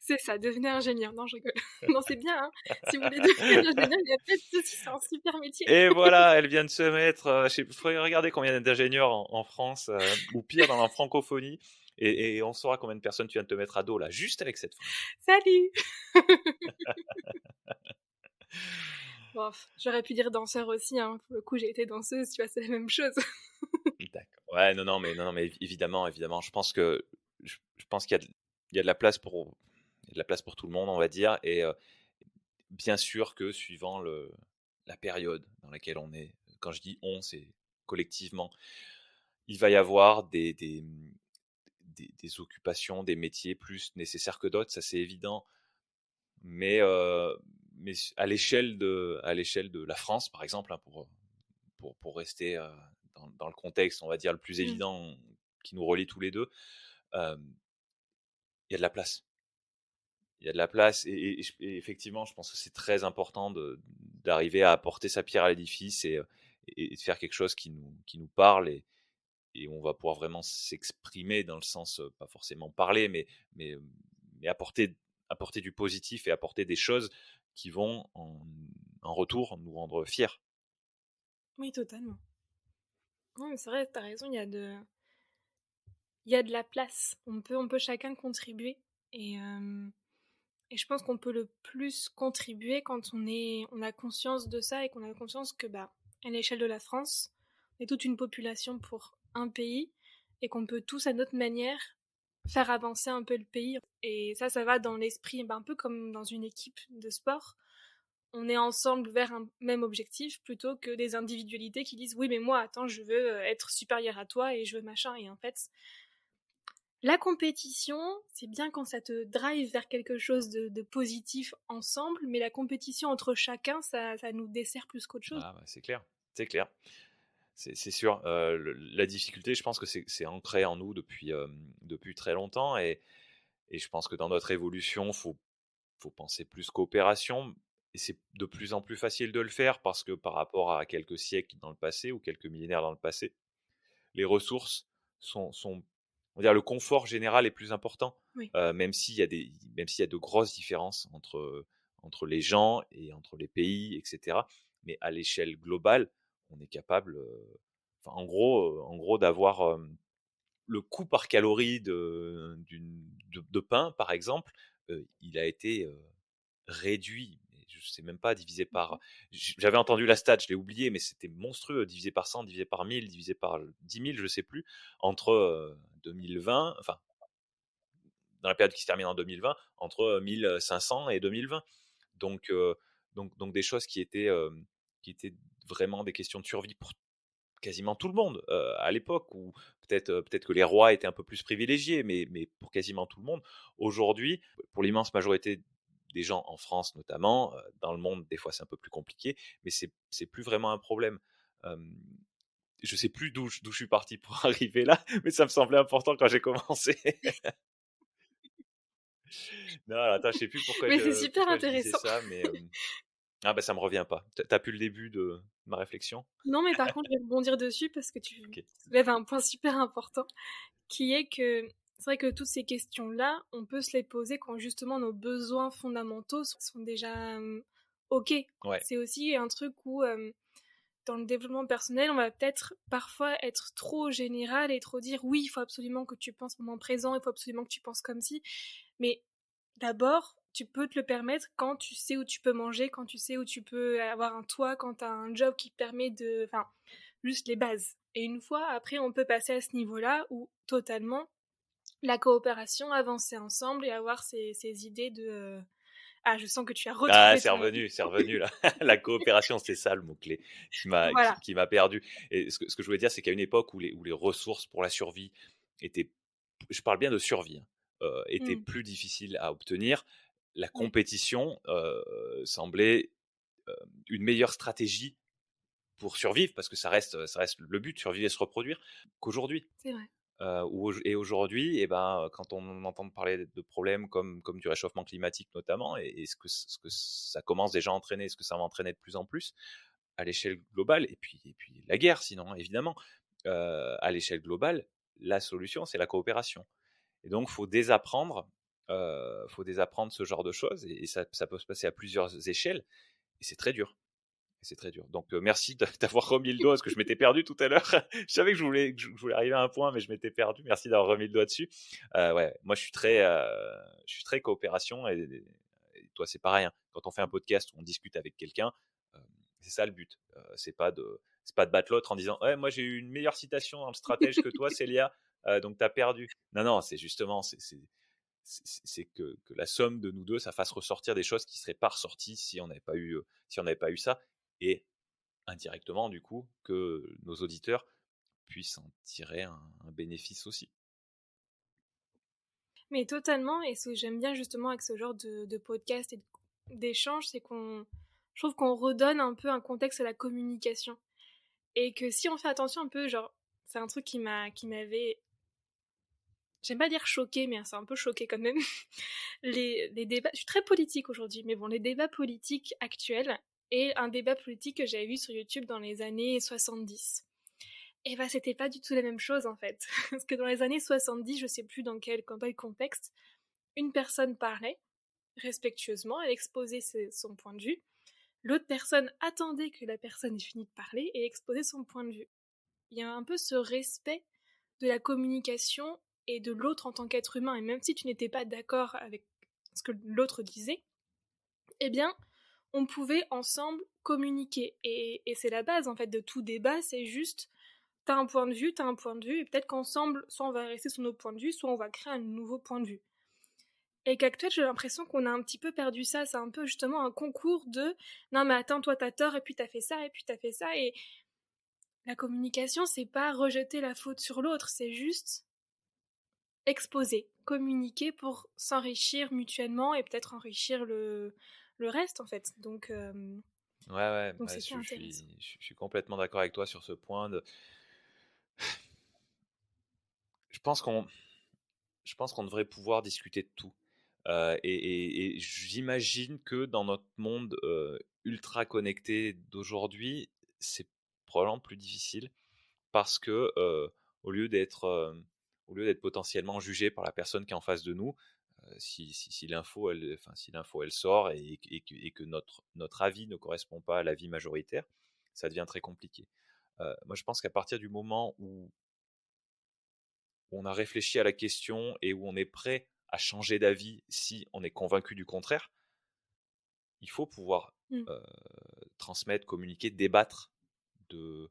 C'est ça, devenez ingénieur. Non, je rigole. Non, c'est bien, hein. Si vous voulez devenir ingénieur, il n'y a pas de souci, c'est un super métier. Et voilà, elle vient de se mettre. Faudrait regarder combien d'ingénieurs en France, ou pire dans la francophonie, et on saura combien de personnes tu viens de te mettre à dos là, juste avec cette phrase. Salut. Bon, j'aurais pu dire danseur aussi, hein. Pour le coup, j'ai été danseuse, tu vois, c'est la même chose. D'accord. Ouais, non, mais évidemment, je pense qu'il y a de la place pour tout le monde, on va dire, et bien sûr que suivant la période dans laquelle on est, quand je dis on, c'est collectivement, il va y avoir des occupations, des métiers plus nécessaires que d'autres, ça c'est évident, mais, mais à l'échelle de la France, par exemple, hein, pour rester dans le contexte, on va dire, le plus Mm. évident qui nous relie tous les deux, euh, il y a de la place. Il y a de la place et effectivement, je pense que c'est très important d'arriver à apporter sa pierre à l'édifice et de faire quelque chose qui nous parle et on va pouvoir vraiment s'exprimer dans le sens, pas forcément parler, mais, mais apporter du positif et apporter des choses qui vont en retour nous rendre fiers. Oui, totalement. Non, mais c'est vrai, t'as raison, il y a de la place. On peut chacun contribuer. Et, euh, et je pense qu'on peut le plus contribuer quand on a conscience de ça et qu'on a conscience que, bah, à l'échelle de la France, on est toute une population pour un pays et qu'on peut tous à notre manière faire avancer un peu le pays. Et ça va dans l'esprit, bah, un peu comme dans une équipe de sport. On est ensemble vers un même objectif plutôt que des individualités qui disent oui mais moi attends je veux être supérieur à toi et je veux machin et en fait la compétition, c'est bien quand ça te drive vers quelque chose de positif ensemble, mais la compétition entre chacun, ça nous dessert plus qu'autre chose. Ah, bah, c'est clair, c'est clair. C'est sûr. La difficulté, je pense que c'est ancré en nous depuis très longtemps et je pense que dans notre évolution, faut penser plus coopération et c'est de plus en plus facile de le faire parce que par rapport à quelques siècles dans le passé ou quelques millénaires dans le passé, les ressources on va dire, le confort général est plus important, Oui. même s'il y a de grosses différences entre les gens et entre les pays, etc. Mais à l'échelle globale, on est capable, en gros, d'avoir le coût par calorie de pain, par exemple, il a été réduit. Je ne sais même pas, divisé par. J'avais entendu la stat, je l'ai oublié, mais c'était monstrueux, divisé par 100, divisé par 1000, divisé par 10 000, je ne sais plus, entre 2020, enfin, dans la période qui se termine en 2020, entre 1500 et 2020. Donc, donc des choses qui étaient vraiment des questions de survie pour quasiment tout le monde à l'époque, où peut-être que les rois étaient un peu plus privilégiés, mais pour quasiment tout le monde. Aujourd'hui, pour l'immense majorité des gens en France notamment, dans le monde des fois c'est un peu plus compliqué, mais c'est plus vraiment un problème. Euh, je sais plus d'où je suis parti pour arriver là, mais ça me semblait important quand j'ai commencé. Non, alors, attends, je sais plus pourquoi Mais c'est je, super pourquoi je disais intéressant. ça, mais ah bah ça me revient pas. T'as pu le début de ma réflexion? Non, mais par contre, je vais rebondir dessus parce que tu Ok. soulèves un point super important, qui est que c'est vrai que toutes ces questions-là, on peut se les poser quand justement nos besoins fondamentaux sont déjà OK. Ouais. C'est aussi un truc où dans le développement personnel, on va peut-être parfois être trop général et trop dire oui, il faut absolument que tu penses au moment présent, il faut absolument que tu penses comme si. Mais d'abord, tu peux te le permettre quand tu sais où tu peux manger, quand tu sais où tu peux avoir un toit, quand tu as un job qui te permet de. Enfin, juste les bases. Et une fois, après, on peut passer à ce niveau-là où totalement, la coopération, avancer ensemble et avoir ces idées de ah, je sens que tu as Ah, retrouvé ton avis. c'est revenu là. La coopération, c'est ça le mot-clé Voilà. qui m'a perdu. Et ce que je voulais dire, c'est qu'à une époque où les ressources pour la survie étaient, je parle bien de survie, hein, étaient Mmh. plus difficiles à obtenir, la Ouais, compétition semblait une meilleure stratégie pour survivre, parce que ça reste le but, survivre et se reproduire, qu'aujourd'hui. c'est vrai. Et aujourd'hui, eh ben, quand on entend parler de problèmes comme du réchauffement climatique notamment, et ce que ça commence déjà à entraîner, ce que ça va entraîner de plus en plus à l'échelle globale, et puis la guerre sinon, évidemment, à l'échelle globale, la solution, c'est la coopération. Et donc, faut désapprendre ce genre de choses, et ça peut se passer à plusieurs échelles, et c'est très dur. C'est très dur. Donc, merci d'avoir remis le doigt, parce que je m'étais perdu tout à l'heure. Je savais que je voulais arriver à un point, mais je m'étais perdu. Merci d'avoir remis le doigt dessus. Ouais, moi, je suis très coopération, et toi, c'est pareil, hein. Quand on fait un podcast où on discute avec quelqu'un, euh, c'est ça le but. C'est pas de battre l'autre en disant, ouais, moi, j'ai eu une meilleure citation dans le stratège que toi, Célia, donc t'as perdu. Non, non, c'est justement, c'est que la somme de nous deux, ça fasse ressortir des choses qui seraient pas ressorties si on n'avait pas eu, si on n'avait pas eu ça. Et indirectement, du coup, que nos auditeurs puissent en tirer un bénéfice aussi. Mais totalement, et ce que j'aime bien justement avec ce genre de podcast et d'échange, c'est qu'on, je trouve qu'on redonne un peu un contexte à la communication. Et que si on fait attention un peu, genre, c'est un truc qui m'avait, j'aime pas dire choqué, mais c'est un peu choqué quand même. Les débats, je suis très politique aujourd'hui, mais bon, les débats politiques actuels et un débat politique que j'avais vu sur YouTube dans les années 70. Et bah, c'était pas du tout la même chose en fait. Parce que dans les années 70, je sais plus dans quel contexte, une personne parlait respectueusement, elle exposait son point de vue. L'autre personne attendait que la personne ait fini de parler et exposait son point de vue. Il y a un peu ce respect de la communication et de l'autre en tant qu'être humain. Et même si tu n'étais pas d'accord avec ce que l'autre disait, eh bien, on pouvait ensemble communiquer. Et c'est la base en fait de tout débat, c'est juste t'as un point de vue, t'as un point de vue, et peut-être qu'ensemble, soit on va rester sur nos points de vue, soit on va créer un nouveau point de vue. Et qu'actuellement, j'ai l'impression qu'on a un petit peu perdu ça. C'est un peu justement un concours de non, mais attends, toi t'as tort, et puis t'as fait ça, et puis t'as fait ça. Et la communication, c'est pas rejeter la faute sur l'autre, c'est juste exposer, communiquer pour s'enrichir mutuellement et peut-être enrichir le reste en fait. Ouais, ouais, Donc bah, c'est ça intéressant. je suis complètement d'accord avec toi sur ce point. Je pense qu'on, je pense qu'on devrait pouvoir discuter de tout. Et j'imagine que dans notre monde ultra connecté d'aujourd'hui, c'est probablement plus difficile, parce que au lieu d'être potentiellement jugé par la personne qui est en face de nous, si l'info elle, enfin, si l'info elle sort, et que notre avis ne correspond pas à l'avis majoritaire, ça devient très compliqué. Moi, je pense qu'à partir du moment où on a réfléchi à la question et où on est prêt à changer d'avis si on est convaincu du contraire, il faut pouvoir Mm. euh, transmettre, communiquer, débattre de,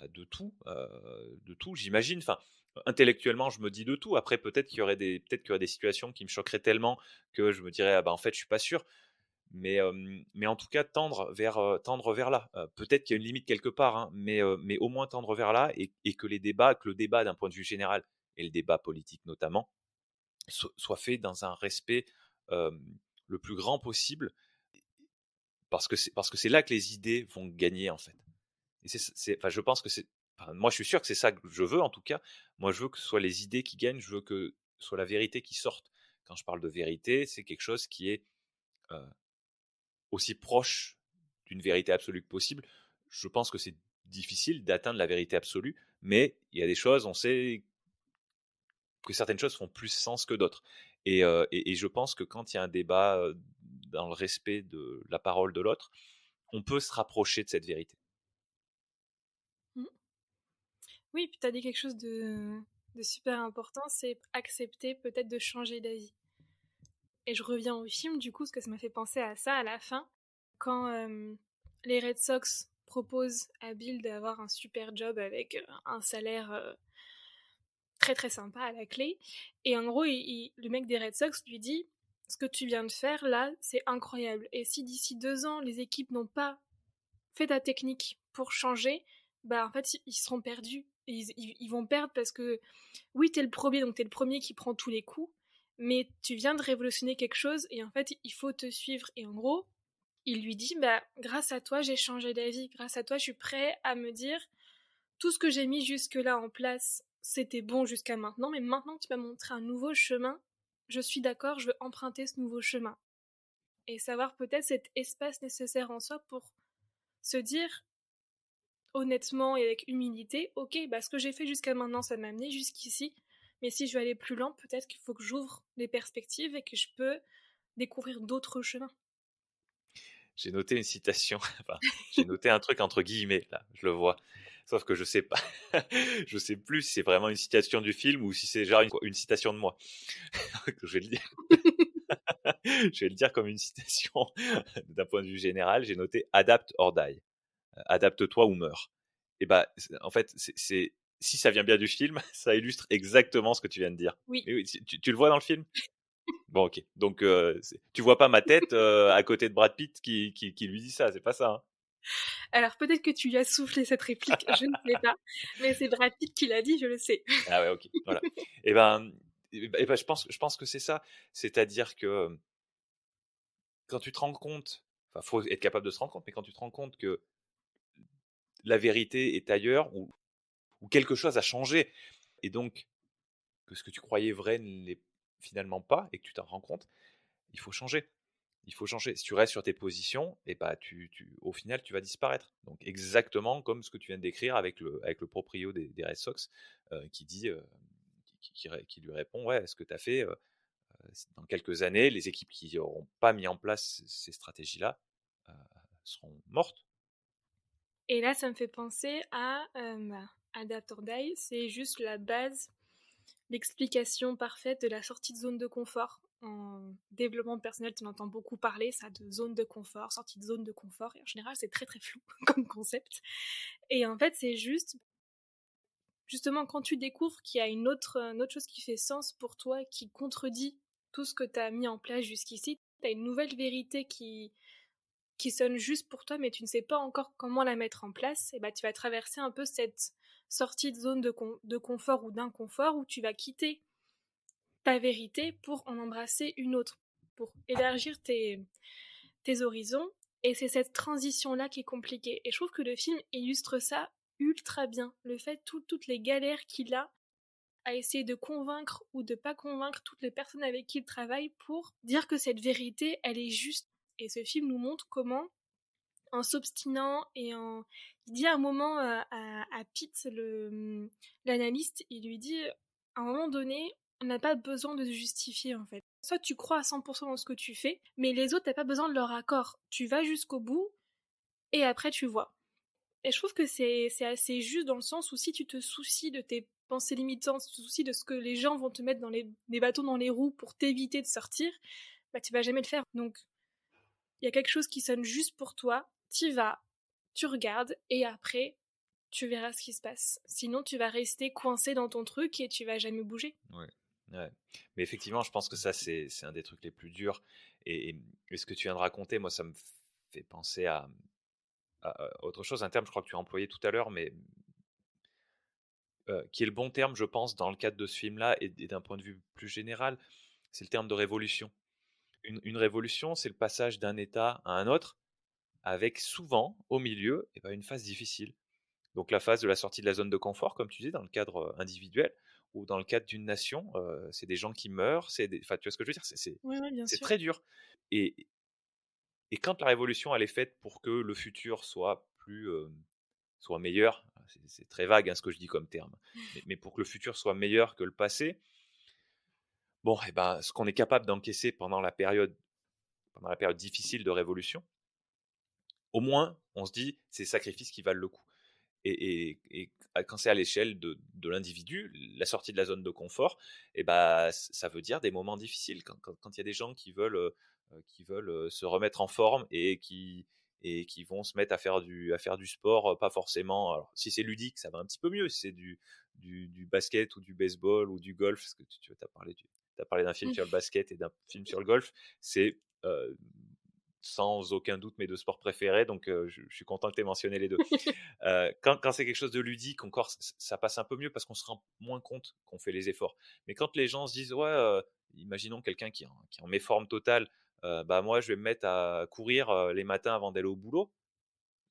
de tout, j'imagine. Enfin, intellectuellement, je me dis de tout. Après, peut-être qu'il y aurait des situations qui me choqueraient tellement que je me dirais, ah bah en fait, je suis pas sûr. Mais en tout cas, tendre vers là. Peut-être qu'il y a une limite quelque part, hein, mais au moins tendre vers là, et que que le débat d'un point de vue général, et le débat politique notamment, soit fait dans un respect euh, le plus grand possible, parce que c'est là que les idées vont gagner en fait. Et enfin, je pense que enfin, moi je suis sûr que c'est ça que je veux en tout cas. Moi je veux que ce soit les idées qui gagnent, je veux que ce soit la vérité qui sorte. Quand je parle de vérité, c'est quelque chose qui est euh, aussi proche d'une vérité absolue que possible. Je pense que c'est difficile d'atteindre la vérité absolue, mais il y a des choses, on sait que certaines choses font plus sens que d'autres. Et je pense que quand il y a un débat dans le respect de la parole de l'autre, on peut se rapprocher de cette vérité. Mm. Oui, puis tu as dit quelque chose de super important, c'est accepter peut-être de changer d'avis. Et je reviens au film, du coup, parce que ça m'a fait penser à ça à la fin, quand les Red Sox proposent à Bill d'avoir un super job avec un salaire très très sympa à la clé. Et en gros, le mec des Red Sox lui dit: ce que tu viens de faire là, c'est incroyable. Et si d'ici 2 ans, les équipes n'ont pas fait ta technique pour changer, bah en fait, ils seront perdus. Et ils vont perdre parce que, oui, t'es le premier, donc t'es le premier qui prend tous les coups, mais tu viens de révolutionner quelque chose et en fait, il faut te suivre. Et en gros, il lui dit: bah, grâce à toi, j'ai changé d'avis. Grâce à toi, je suis prêt à me dire tout ce que j'ai mis jusque-là en place, c'était bon jusqu'à maintenant, mais maintenant que tu m'as montré un nouveau chemin, je suis d'accord, je veux emprunter ce nouveau chemin. Et savoir peut-être cet espace nécessaire en soi pour se dire honnêtement et avec humilité: ok, bah ce que j'ai fait jusqu'à maintenant, ça m'a amené jusqu'ici, mais si je veux aller plus loin, peut-être qu'il faut que j'ouvre les perspectives et que je peux découvrir d'autres chemins. J'ai noté une citation, enfin, j'ai noté un truc entre guillemets, là, je le vois. Sauf que je sais pas, je sais plus si c'est vraiment une citation du film ou si c'est genre une citation de moi. Je vais le dire, je vais le dire comme une citation d'un point de vue général. J'ai noté adapt or die. Adapte-toi ou meurs. Et bah, en fait, si ça vient bien du film, ça illustre exactement ce que tu viens de dire. Oui. Mais oui, tu le vois dans le film? Bon, ok. Donc, tu vois pas ma tête à côté de Brad Pitt qui lui dit ça, c'est pas ça, hein. Alors peut-être que tu lui as soufflé cette réplique, je ne sais pas, mais c'est Brad Pitt qui l'a dit, je le sais. Ah ouais, ok, voilà. Et ben, je pense que c'est ça. C'est-à-dire que quand tu te rends compte, enfin, faut être capable de se rendre compte, mais quand tu te rends compte que la vérité est ailleurs ou quelque chose a changé, et donc que ce que tu croyais vrai ne l'est finalement pas, et que tu t'en rends compte, il faut changer. Il faut changer. Si tu restes sur tes positions, et bah au final, tu vas disparaître. Donc exactement comme ce que tu viens de décrire avec le proprio des Red Sox, qui dit, qui lui répond, ouais, ce que tu as fait, dans quelques années, les équipes qui n'auront pas mis en place ces stratégies-là euh, seront mortes. Et là, ça me fait penser à Adapt or Die, c'est juste la base, l'explication parfaite de la sortie de zone de confort. En développement personnel, tu en entends beaucoup parler, ça, de zone de confort, sortie de zone de confort, et en général, c'est très très flou comme concept. Et en fait, c'est juste, justement, quand tu découvres qu'il y a une autre chose qui fait sens pour toi, qui contredit tout ce que tu as mis en place jusqu'ici, tu as une nouvelle vérité qui sonne juste pour toi, mais tu ne sais pas encore comment la mettre en place, et bah, tu vas traverser un peu cette sortie de zone de confort ou d'inconfort où tu vas quitter ta vérité pour en embrasser une autre, pour élargir tes horizons. Et c'est cette transition-là qui est compliquée. Et je trouve que le film illustre ça ultra bien. Le fait, toutes les galères qu'il a à essayer de convaincre ou de pas convaincre toutes les personnes avec qui il travaille pour dire que cette vérité, elle est juste. Et ce film nous montre comment, en s'obstinant et en... Il dit à un moment à Pete, l'analyste, il lui dit, à un moment donné, on n'a pas besoin de se justifier en fait. Soit tu crois à 100% dans ce que tu fais, mais les autres, t'as pas besoin de leur accord. Tu vas jusqu'au bout et après tu vois. Et je trouve que c'est assez juste dans le sens où si tu te soucies de tes pensées limitantes, si tu te soucies de ce que les gens vont te mettre dans les bâtons dans les roues pour t'éviter de sortir, bah tu vas jamais le faire. Donc il y a quelque chose qui sonne juste pour toi, t'y vas, tu regardes et après tu verras ce qui se passe. Sinon tu vas rester coincé dans ton truc et tu vas jamais bouger. Ouais. Ouais. Mais effectivement, je pense que ça, c'est un des trucs les plus durs. Et ce que tu viens de raconter, moi, ça me fait penser à autre chose, un terme, je crois que tu as employé tout à l'heure, mais qui est le bon terme, je pense, dans le cadre de ce film-là et d'un point de vue plus général, c'est le terme de révolution. Une révolution, c'est le passage d'un état à un autre, avec souvent, au milieu, eh ben, une phase difficile. Donc la phase de la sortie de la zone de confort, comme tu dis, dans le cadre individuel, ou dans le cadre d'une nation, c'est des gens qui meurent, enfin, tu vois ce que je veux dire, Oui, oui, bien c'est sûr. très dur. Et, et quand la révolution, elle est faite pour que le futur soit meilleur, c'est très vague, hein, ce que je dis comme terme, mais pour que le futur soit meilleur que le passé, bon, et ben, ce qu'on est capable d'encaisser pendant la période difficile de révolution, au moins, on se dit, c'est des sacrifices qui valent le coup. Et quand c'est à l'échelle de l'individu, la sortie de la zone de confort, et ben, ça veut dire des moments difficiles. Quand il y a des gens qui veulent se remettre en forme et qui vont se mettre à faire du sport, pas forcément. Alors, si c'est ludique, ça va un petit peu mieux. Si c'est du basket ou du baseball ou du golf, parce que tu as parlé d'un film Mmh. sur le basket et d'un film sur le golf, c'est sans aucun doute mes deux sports préférés, donc je suis content que tu aies mentionné les deux. Quand c'est quelque chose de ludique, encore, ça passe un peu mieux parce qu'on se rend moins compte qu'on fait les efforts. Mais quand les gens se disent, ouais, imaginons quelqu'un qui est en méforme totale, bah moi je vais me mettre à courir les matins avant d'aller au boulot,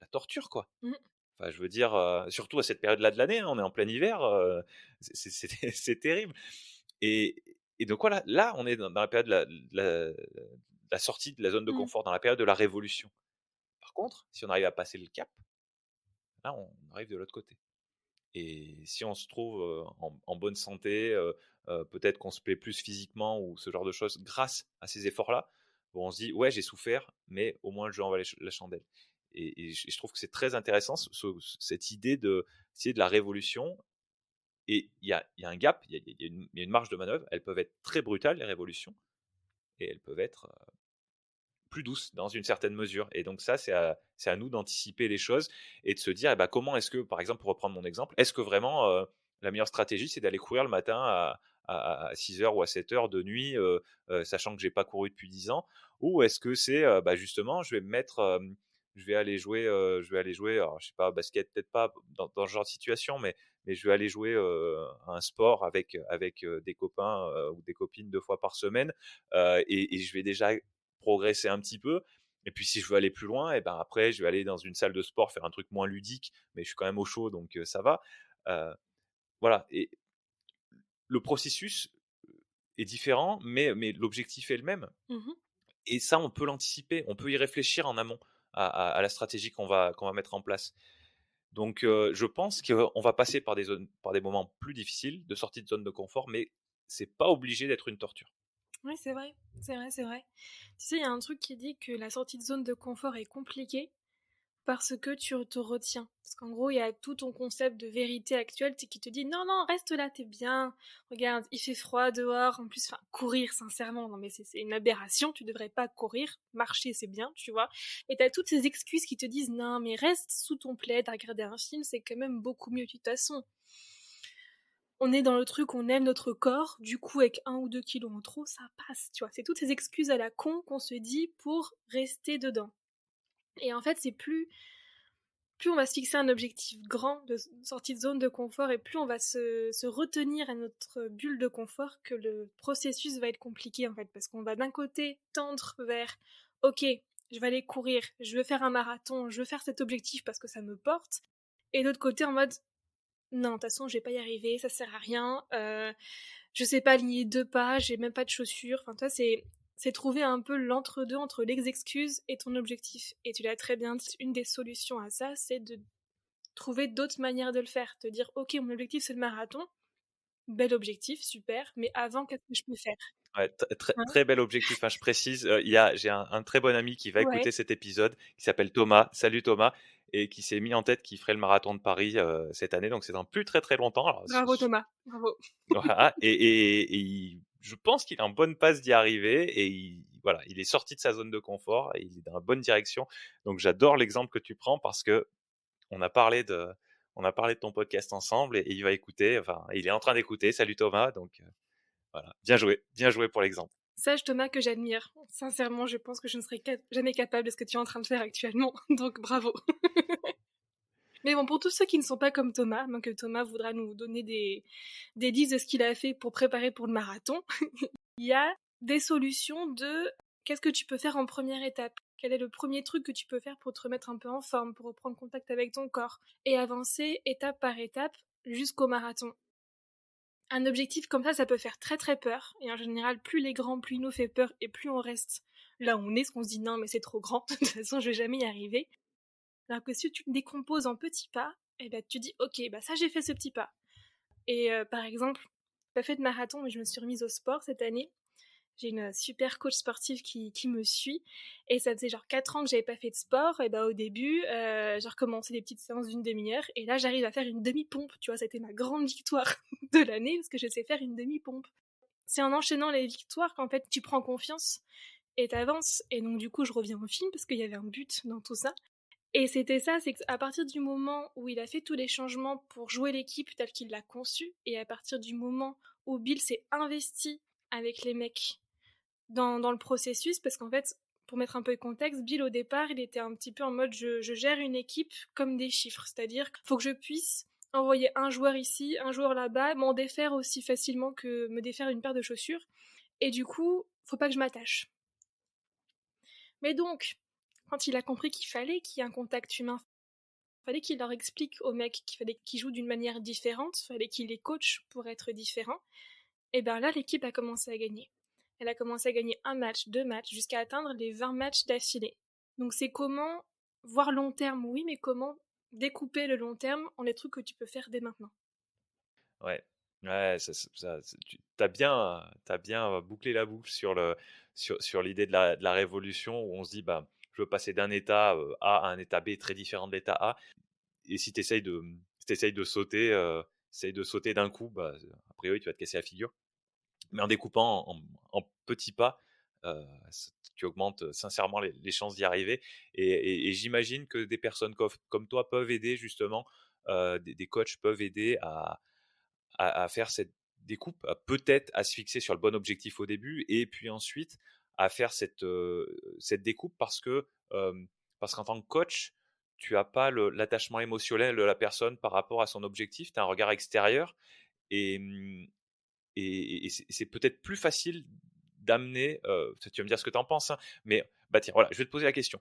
la torture quoi. Mmh. Enfin, je veux dire, surtout à cette période-là de l'année, hein, on est en plein hiver, c'est terrible. Et, et donc voilà, là on est dans la période de la sortie de la zone de Mmh. confort, dans la période de la révolution. Par contre, si on arrive à passer le cap, là on arrive de l'autre côté. Et si on se trouve en bonne santé, peut-être qu'on se plaît plus physiquement ou ce genre de choses grâce à ces efforts-là, bon, on se dit, ouais, j'ai souffert, mais au moins le jeu en valait la chandelle. Et je trouve que c'est très intéressant, cette idée de la révolution. Et il y a un gap, il y a une marge de manœuvre. Elles peuvent être très brutales, les révolutions, et elles peuvent être plus douce dans une certaine mesure. Et donc ça, c'est à nous d'anticiper les choses et de se dire, eh ben, comment est-ce que, par exemple, pour reprendre mon exemple, est-ce que vraiment la meilleure stratégie, c'est d'aller courir le matin à 6 heures ou à 7 heures de nuit, sachant que j'ai pas couru depuis 10 ans, ou est-ce que c'est bah, justement, je vais me mettre, je vais aller jouer, alors je sais pas, basket peut-être pas dans ce genre de situation, mais je vais aller jouer à un sport avec des copains ou des copines 2 fois par semaine, et je vais déjà progresser un petit peu. Et puis si je veux aller plus loin, et ben après je vais aller dans une salle de sport faire un truc moins ludique, mais je suis quand même au chaud donc ça va. Euh, voilà. Et le processus est différent, mais l'objectif est le même. Mmh. Et ça, on peut l'anticiper, on peut y réfléchir en amont à la stratégie qu'on va mettre en place. Donc je pense qu'on va passer par par des moments plus difficiles de sortie de zone de confort, mais c'est pas obligé d'être une torture. Ouais, c'est vrai, c'est vrai, c'est vrai. Tu sais, il y a un truc qui dit que la sortie de zone de confort est compliquée parce que tu te retiens. Parce qu'en gros, il y a tout ton concept de vérité actuelle qui te dit non, non, reste là, t'es bien. Regarde, il fait froid dehors. En plus, enfin, courir, sincèrement, non, mais c'est une aberration. Tu devrais pas courir. Marcher, c'est bien, tu vois. Et t'as toutes ces excuses qui te disent non, mais reste sous ton plaid à regarder un film, c'est quand même beaucoup mieux. De toute façon, on est dans le truc, on aime notre corps, du coup avec 1 ou 2 kilos en trop, ça passe, tu vois. C'est toutes ces excuses à la con qu'on se dit pour rester dedans. Et en fait, c'est plus on va se fixer un objectif grand de sortie de zone de confort et plus on va se retenir à notre bulle de confort que le processus va être compliqué en fait. Parce qu'on va d'un côté tendre vers ok, je vais aller courir, je veux faire un marathon, je veux faire cet objectif parce que ça me porte. Et d'autre côté en mode non, de toute façon, je vais pas y arriver, ça sert à rien. Je sais pas aligner 2 pas, j'ai même pas de chaussures. Enfin, toi, c'est trouver un peu l'entre-deux entre les excuses et ton objectif. Et tu l'as très bien dit, une des solutions à ça, c'est de trouver d'autres manières de le faire. Te dire, ok, mon objectif c'est le marathon, bel objectif, super, mais avant, qu'est-ce que je peux faire? Ouais, Hein. très bel objectif, hein, je précise. J'ai un très bon ami qui va Ouais, écouter cet épisode, qui s'appelle Thomas. Salut Thomas, et qui s'est mis en tête qu'il ferait le marathon de Paris cette année, donc c'est dans plus très très longtemps. Alors, bravo Thomas, bravo. voilà, je pense qu'il est en bonne passe d'y arriver, et voilà, il est sorti de sa zone de confort et il est dans la bonne direction. Donc j'adore l'exemple que tu prends parce que on a parlé de, on a parlé de ton podcast ensemble et il va écouter. Enfin, il est en train d'écouter. Salut Thomas, donc voilà, bien joué pour l'exemple. Sache Thomas que j'admire. Sincèrement, je pense que je ne serais jamais capable de ce que tu es en train de faire actuellement, donc bravo. Mais bon, pour tous ceux qui ne sont pas comme Thomas, donc Thomas voudra nous donner des listes de ce qu'il a fait pour préparer pour le marathon, il y a des solutions de qu'est-ce que tu peux faire en première étape. Quel est le premier truc que tu peux faire pour te remettre un peu en forme, pour reprendre contact avec ton corps et avancer étape par étape jusqu'au marathon. Un objectif comme ça peut faire très très peur. Et en général, plus les grands, plus il nous fait peur et plus on reste là où on est, parce qu'on se dit non mais c'est trop grand, de toute façon je vais jamais y arriver. Alors que si tu te décomposes en petits pas, et ben tu dis ok, bah ça j'ai fait ce petit pas. Et par exemple, j'ai pas fait de marathon, mais je me suis remise au sport cette année. J'ai une super coach sportive qui me suit. Et ça faisait genre 4 ans que j'avais pas fait de sport. Et bah au début, j'ai recommencé des petites séances d'une demi-heure. Et là, j'arrive à faire une demi-pompe. Tu vois, c'était ma grande victoire de l'année parce que je sais faire une demi-pompe. C'est en enchaînant les victoires qu'en fait tu prends confiance, et t'avances. Et donc du coup, je reviens au film parce qu'il y avait un but dans tout ça. Et c'était ça, c'est qu'à partir du moment où il a fait tous les changements pour jouer l'équipe telle qu'il l'a conçue, et à partir du moment où Bill s'est investi avec les mecs dans le processus, parce qu'en fait, pour mettre un peu de contexte, Bill au départ, il était un petit peu en mode je gère une équipe comme des chiffres, c'est-à-dire qu'il faut que je puisse envoyer un joueur ici, un joueur là-bas, m'en défaire aussi facilement que me défaire une paire de chaussures, et du coup, faut pas que je m'attache. Mais donc, quand il a compris qu'il fallait qu'il y ait un contact humain, fallait qu'il leur explique aux mecs qu'il fallait qu'ils jouent d'une manière différente, fallait qu'il les coach pour être différents, et bien là, l'équipe a commencé à gagner. Elle a commencé à gagner un match, deux matchs, jusqu'à atteindre les 20 matchs d'affilée. Donc c'est comment voir long terme, oui, mais comment découper le long terme en des trucs que tu peux faire dès maintenant. Ouais, ouais, tu t'as bien bouclé la boucle sur l'idée de la révolution où on se dit, bah, je veux passer d'un état A à un état B très différent de l'état A. Et si t'essayes de sauter, essayes de sauter d'un coup, bah, a priori, tu vas te casser la figure. Mais en découpant en petits pas, tu augmentes sincèrement les chances d'y arriver. Et j'imagine que des personnes comme toi peuvent aider justement, des coachs peuvent aider à faire cette découpe, peut-être à se fixer sur le bon objectif au début et puis ensuite à faire cette découpe parce qu'en tant que coach, tu n'as pas l'attachement émotionnel de la personne par rapport à son objectif, tu as un regard extérieur et, et c'est peut-être plus facile d'amener, tu vas me dire ce que tu en penses, hein, mais bah tiens, voilà, je vais te poser la question.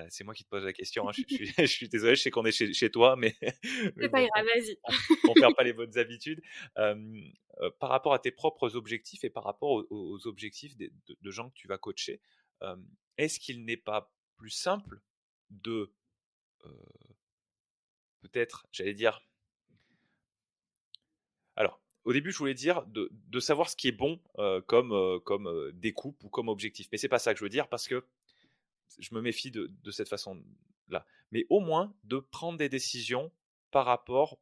C'est moi qui te pose la question, hein, je suis désolé, je sais qu'on est chez toi, mais, mais C'est pas bon, grave, vas-y. on perd pas les bonnes habitudes. Par rapport à tes propres objectifs et par rapport aux objectifs de gens que tu vas coacher, est-ce qu'il n'est pas plus simple de, euh, peut-être, j'allais dire, alors, au début, je voulais dire de savoir ce qui est bon comme découpe ou comme objectif. Mais c'est pas ça que je veux dire parce que je me méfie de cette façon-là. Mais au moins de prendre des décisions par rapport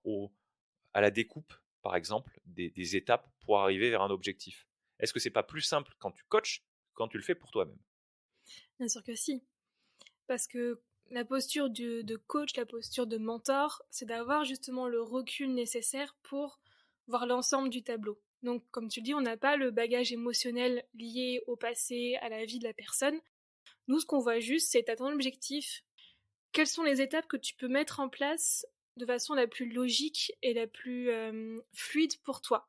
à la découpe, par exemple, des étapes pour arriver vers un objectif. Est-ce que c'est pas plus simple quand tu coaches quand tu le fais pour toi-même? Bien sûr que si. Parce que la posture de coach, la posture de mentor, c'est d'avoir justement le recul nécessaire pour voir l'ensemble du tableau. Donc, comme tu le dis, on n'a pas le bagage émotionnel lié au passé, à la vie de la personne. Nous, ce qu'on voit juste, c'est à ton objectif, quelles sont les étapes que tu peux mettre en place de façon la plus logique et la plus fluide pour toi.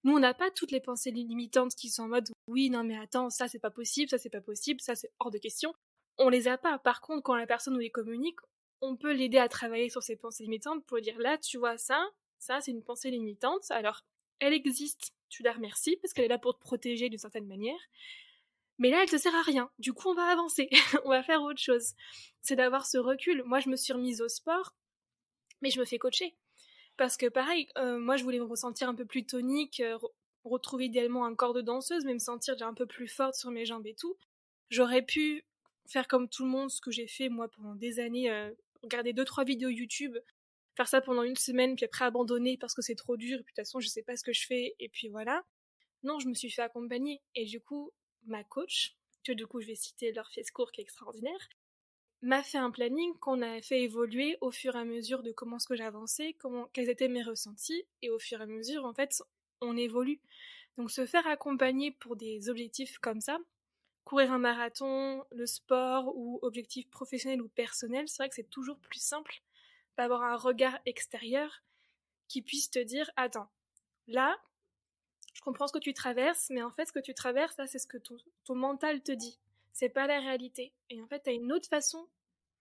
Nous, on n'a pas toutes les pensées limitantes qui sont en mode oui, non, mais attends, ça c'est pas possible, ça c'est pas possible, ça c'est hors de question. On les a pas. Par contre, quand la personne nous les communique, on peut l'aider à travailler sur ces pensées limitantes pour lui dire là, tu vois, ça c'est une pensée limitante. Alors, elle existe, tu la remercies parce qu'elle est là pour te protéger d'une certaine manière. Mais là, elle te sert à rien. Du coup, on va avancer. On va faire autre chose. C'est d'avoir ce recul. Moi, je me suis remise au sport, mais je me fais coacher. Parce que pareil, moi, je voulais me ressentir un peu plus tonique, retrouver idéalement un corps de danseuse, mais me sentir déjà un peu plus forte sur mes jambes et tout. J'aurais pu faire comme tout le monde, ce que j'ai fait moi pendant des années, regarder deux trois vidéos YouTube, faire ça pendant une semaine, puis après abandonner parce que c'est trop dur, et puis de toute façon je sais pas ce que je fais, et puis voilà. Non, je me suis fait accompagner. Et du coup, ma coach, que du coup je vais citer Laure Fiescourt qui est extraordinaire, m'a fait un planning qu'on a fait évoluer au fur et à mesure de comment ce que j'avançais, quels étaient mes ressentis, et au fur et à mesure, en fait, on évolue. Donc se faire accompagner pour des objectifs comme ça, courir un marathon, le sport ou objectif professionnel ou personnel, c'est vrai que c'est toujours plus simple d'avoir un regard extérieur qui puisse te dire attends, là, je comprends ce que tu traverses, mais en fait, ce que tu traverses, là, c'est ce que ton mental te dit. C'est pas la réalité. Et en fait, t'as une autre façon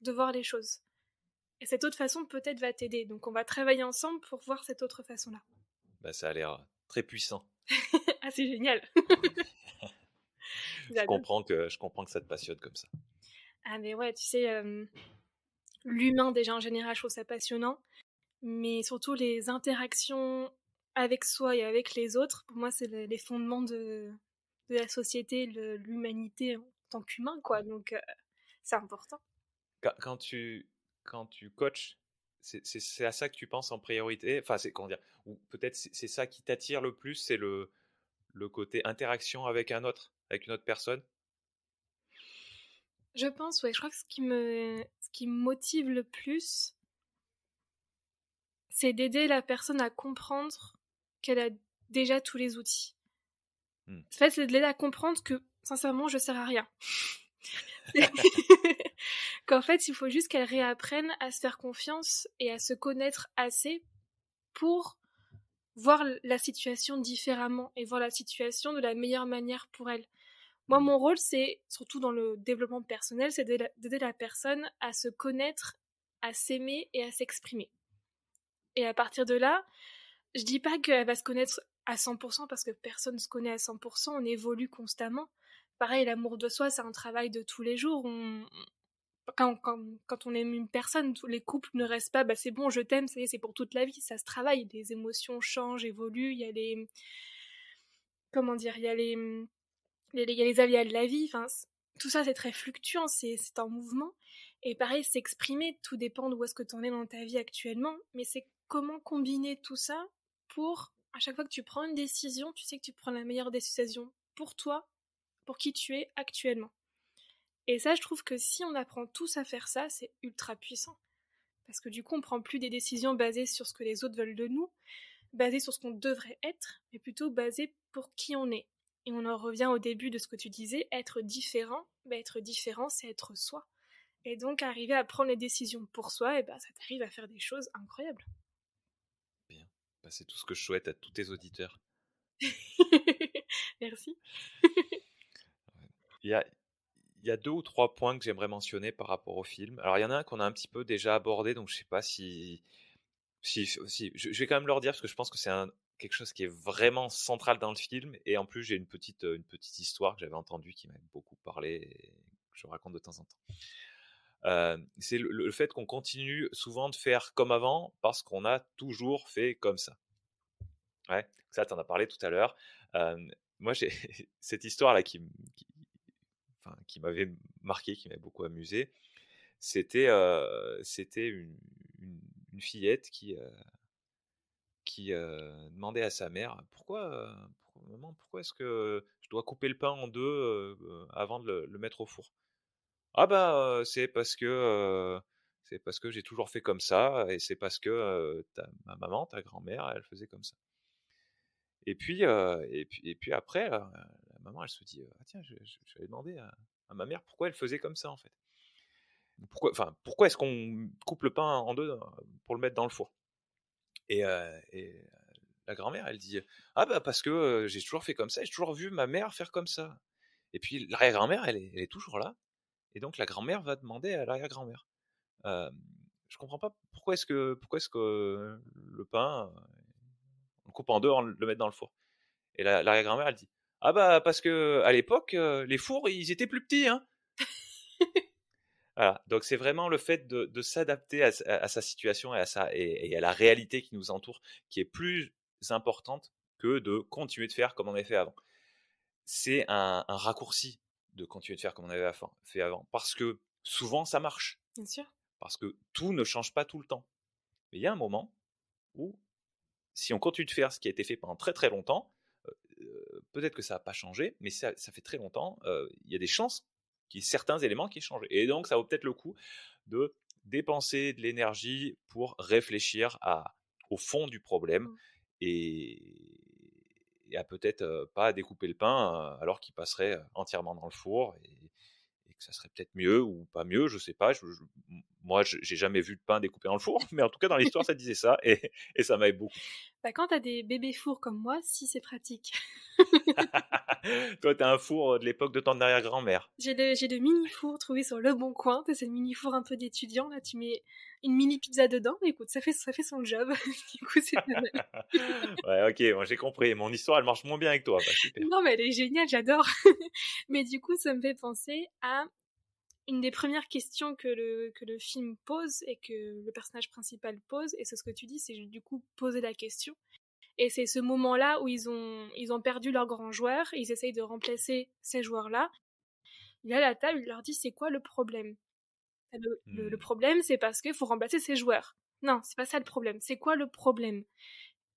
de voir les choses. Et cette autre façon, peut-être, va t'aider. Donc, on va travailler ensemble pour voir cette autre façon-là. Bah, ça a l'air très puissant. Ah, c'est génial. J'adore. Je comprends que ça te passionne comme ça. Ah, mais ouais, tu sais, l'humain, déjà, en général, je trouve ça passionnant. Mais surtout, les interactions avec soi et avec les autres, pour moi, c'est les fondements de la société, l'humanité en tant qu'humain, quoi. Donc, c'est important. Quand, quand tu, quand tu coaches, c'est à ça que tu penses en priorité. Enfin, c'est comment dire, ou peut-être c'est ça qui t'attire le plus, c'est le côté interaction avec un autre, avec une autre personne. Je pense, ouais, je crois que ce qui me motive le plus, c'est d'aider la personne à comprendre qu'elle a déjà tous les outils. Hmm. En fait, c'est de l'aider à comprendre que, sincèrement, je sers à rien. Qu'en fait, il faut juste qu'elle réapprenne à se faire confiance et à se connaître assez pour voir la situation différemment et voir la situation de la meilleure manière pour elle. Moi, Hmm. mon rôle, c'est, surtout dans le développement personnel, c'est d'aider la personne à se connaître, à s'aimer et à s'exprimer. Et à partir de là, je dis pas qu'elle va se connaître à 100% parce que personne ne se connaît à 100%, on évolue constamment. Pareil, l'amour de soi, c'est un travail de tous les jours. Quand on aime une personne, tous les couples ne restent pas, bah c'est bon, je t'aime, ça y est, c'est pour toute la vie, ça se travaille. Les émotions changent, évoluent, il y a les. Comment dire, il y a les aléas de la vie, enfin, tout ça c'est très fluctuant, c'est en mouvement. Et pareil, s'exprimer, tout dépend de où est-ce que tu en es dans ta vie actuellement, mais c'est comment combiner tout ça pour, à chaque fois que tu prends une décision, tu sais que tu prends la meilleure décision pour toi, pour qui tu es actuellement. Et ça, je trouve que si on apprend tous à faire ça, c'est ultra puissant. Parce que du coup, on prend plus des décisions basées sur ce que les autres veulent de nous, basées sur ce qu'on devrait être, mais plutôt basées pour qui on est. Et on en revient au début de ce que tu disais, être différent. Bah, être différent, c'est être soi. Et donc, arriver à prendre les décisions pour soi, et bah, ça t'arrive à faire des choses incroyables. Bien. Bah, c'est tout ce que je souhaite à tous tes auditeurs. Merci. Il y a, il y a 2 ou 3 points que j'aimerais mentionner par rapport au film. Alors, il y en a un qu'on a un petit peu déjà abordé, donc je sais pas si je vais quand même leur dire parce que je pense que c'est quelque chose qui est vraiment central dans le film. Et en plus, j'ai une petite histoire que j'avais entendue qui m'a beaucoup parlé et que je raconte de temps en temps. C'est le fait qu'on continue souvent de faire comme avant parce qu'on a toujours fait comme ça. Ouais, ça, tu en as parlé tout à l'heure. Euh, Moi, j'ai cette histoire-là qui m'avait marqué, qui m'avait beaucoup amusé. C'était une fillette qui demandait à sa mère maman, pourquoi est-ce que je dois couper le pain en deux avant de le mettre au four? Ah bah c'est parce que j'ai toujours fait comme ça et c'est parce que ma maman, ta grand-mère, elle faisait comme ça. Et puis après, la maman, elle se dit ah tiens, je vais demander à ma mère pourquoi elle faisait comme ça en fait. Pourquoi est-ce qu'on coupe le pain en deux pour le mettre dans le four? Et la grand-mère, elle dit ah bah parce que j'ai toujours fait comme ça, j'ai toujours vu ma mère faire comme ça. Et puis l'arrière-grand-mère, elle est toujours là. Et donc la grand-mère va demander à l'arrière-grand-mère. Euh, je comprends pas pourquoi est-ce que le pain, on le coupe en deux avant de le mettre dans le four. Et l'arrière-grand-mère, elle dit ah bah parce que à l'époque, les fours, ils étaient plus petits, hein. Voilà. Donc c'est vraiment le fait de s'adapter à sa situation et à la réalité qui nous entoure qui est plus importante que de continuer de faire comme on avait fait avant. C'est un raccourci de continuer de faire comme on avait fait avant. Parce que souvent ça marche. Bien sûr. Parce que tout ne change pas tout le temps. Mais il y a un moment où si on continue de faire ce qui a été fait pendant très très longtemps, peut-être que ça n'a pas changé, mais ça fait très longtemps, il y a des chances qu'il y ait certains éléments qui changent. Et donc, ça vaut peut-être le coup de dépenser de l'énergie pour réfléchir au fond du problème Mm. et, et à peut-être pas découper le pain alors qu'il passerait entièrement dans le four et que ça serait peut-être mieux ou pas mieux, je sais pas. Moi, j'ai jamais vu de pain découpé dans le four, mais en tout cas, dans l'histoire, ça disait ça et ça m'avait beaucoup plu. Bah, quand t'as des bébés fours comme moi, si c'est pratique. Toi, t'as un four de l'époque de ton arrière-grand-mère. J'ai le mini four trouvé sur Le Bon Coin. C'est le mini four un peu d'étudiant. Là, tu mets une mini pizza dedans. Mais écoute, ça fait son job. Du coup, c'est pas mal. Ouais, ok, moi j'ai compris. Mon histoire, elle marche moins bien avec toi. Bah, super. Non, mais elle est géniale, j'adore. Mais du coup, ça me fait penser à une des premières questions que le film pose et que le personnage principal pose. Et c'est ce que tu dis, c'est du coup poser la question. Et c'est ce moment-là où ils ont perdu leur grand joueur. Ils essayent de remplacer ces joueurs-là. Il est à la table, il leur dit c'est quoi le problème. Le Hmm. problème, c'est parce qu'il faut remplacer ces joueurs. Non, c'est pas ça le problème. C'est quoi le problème?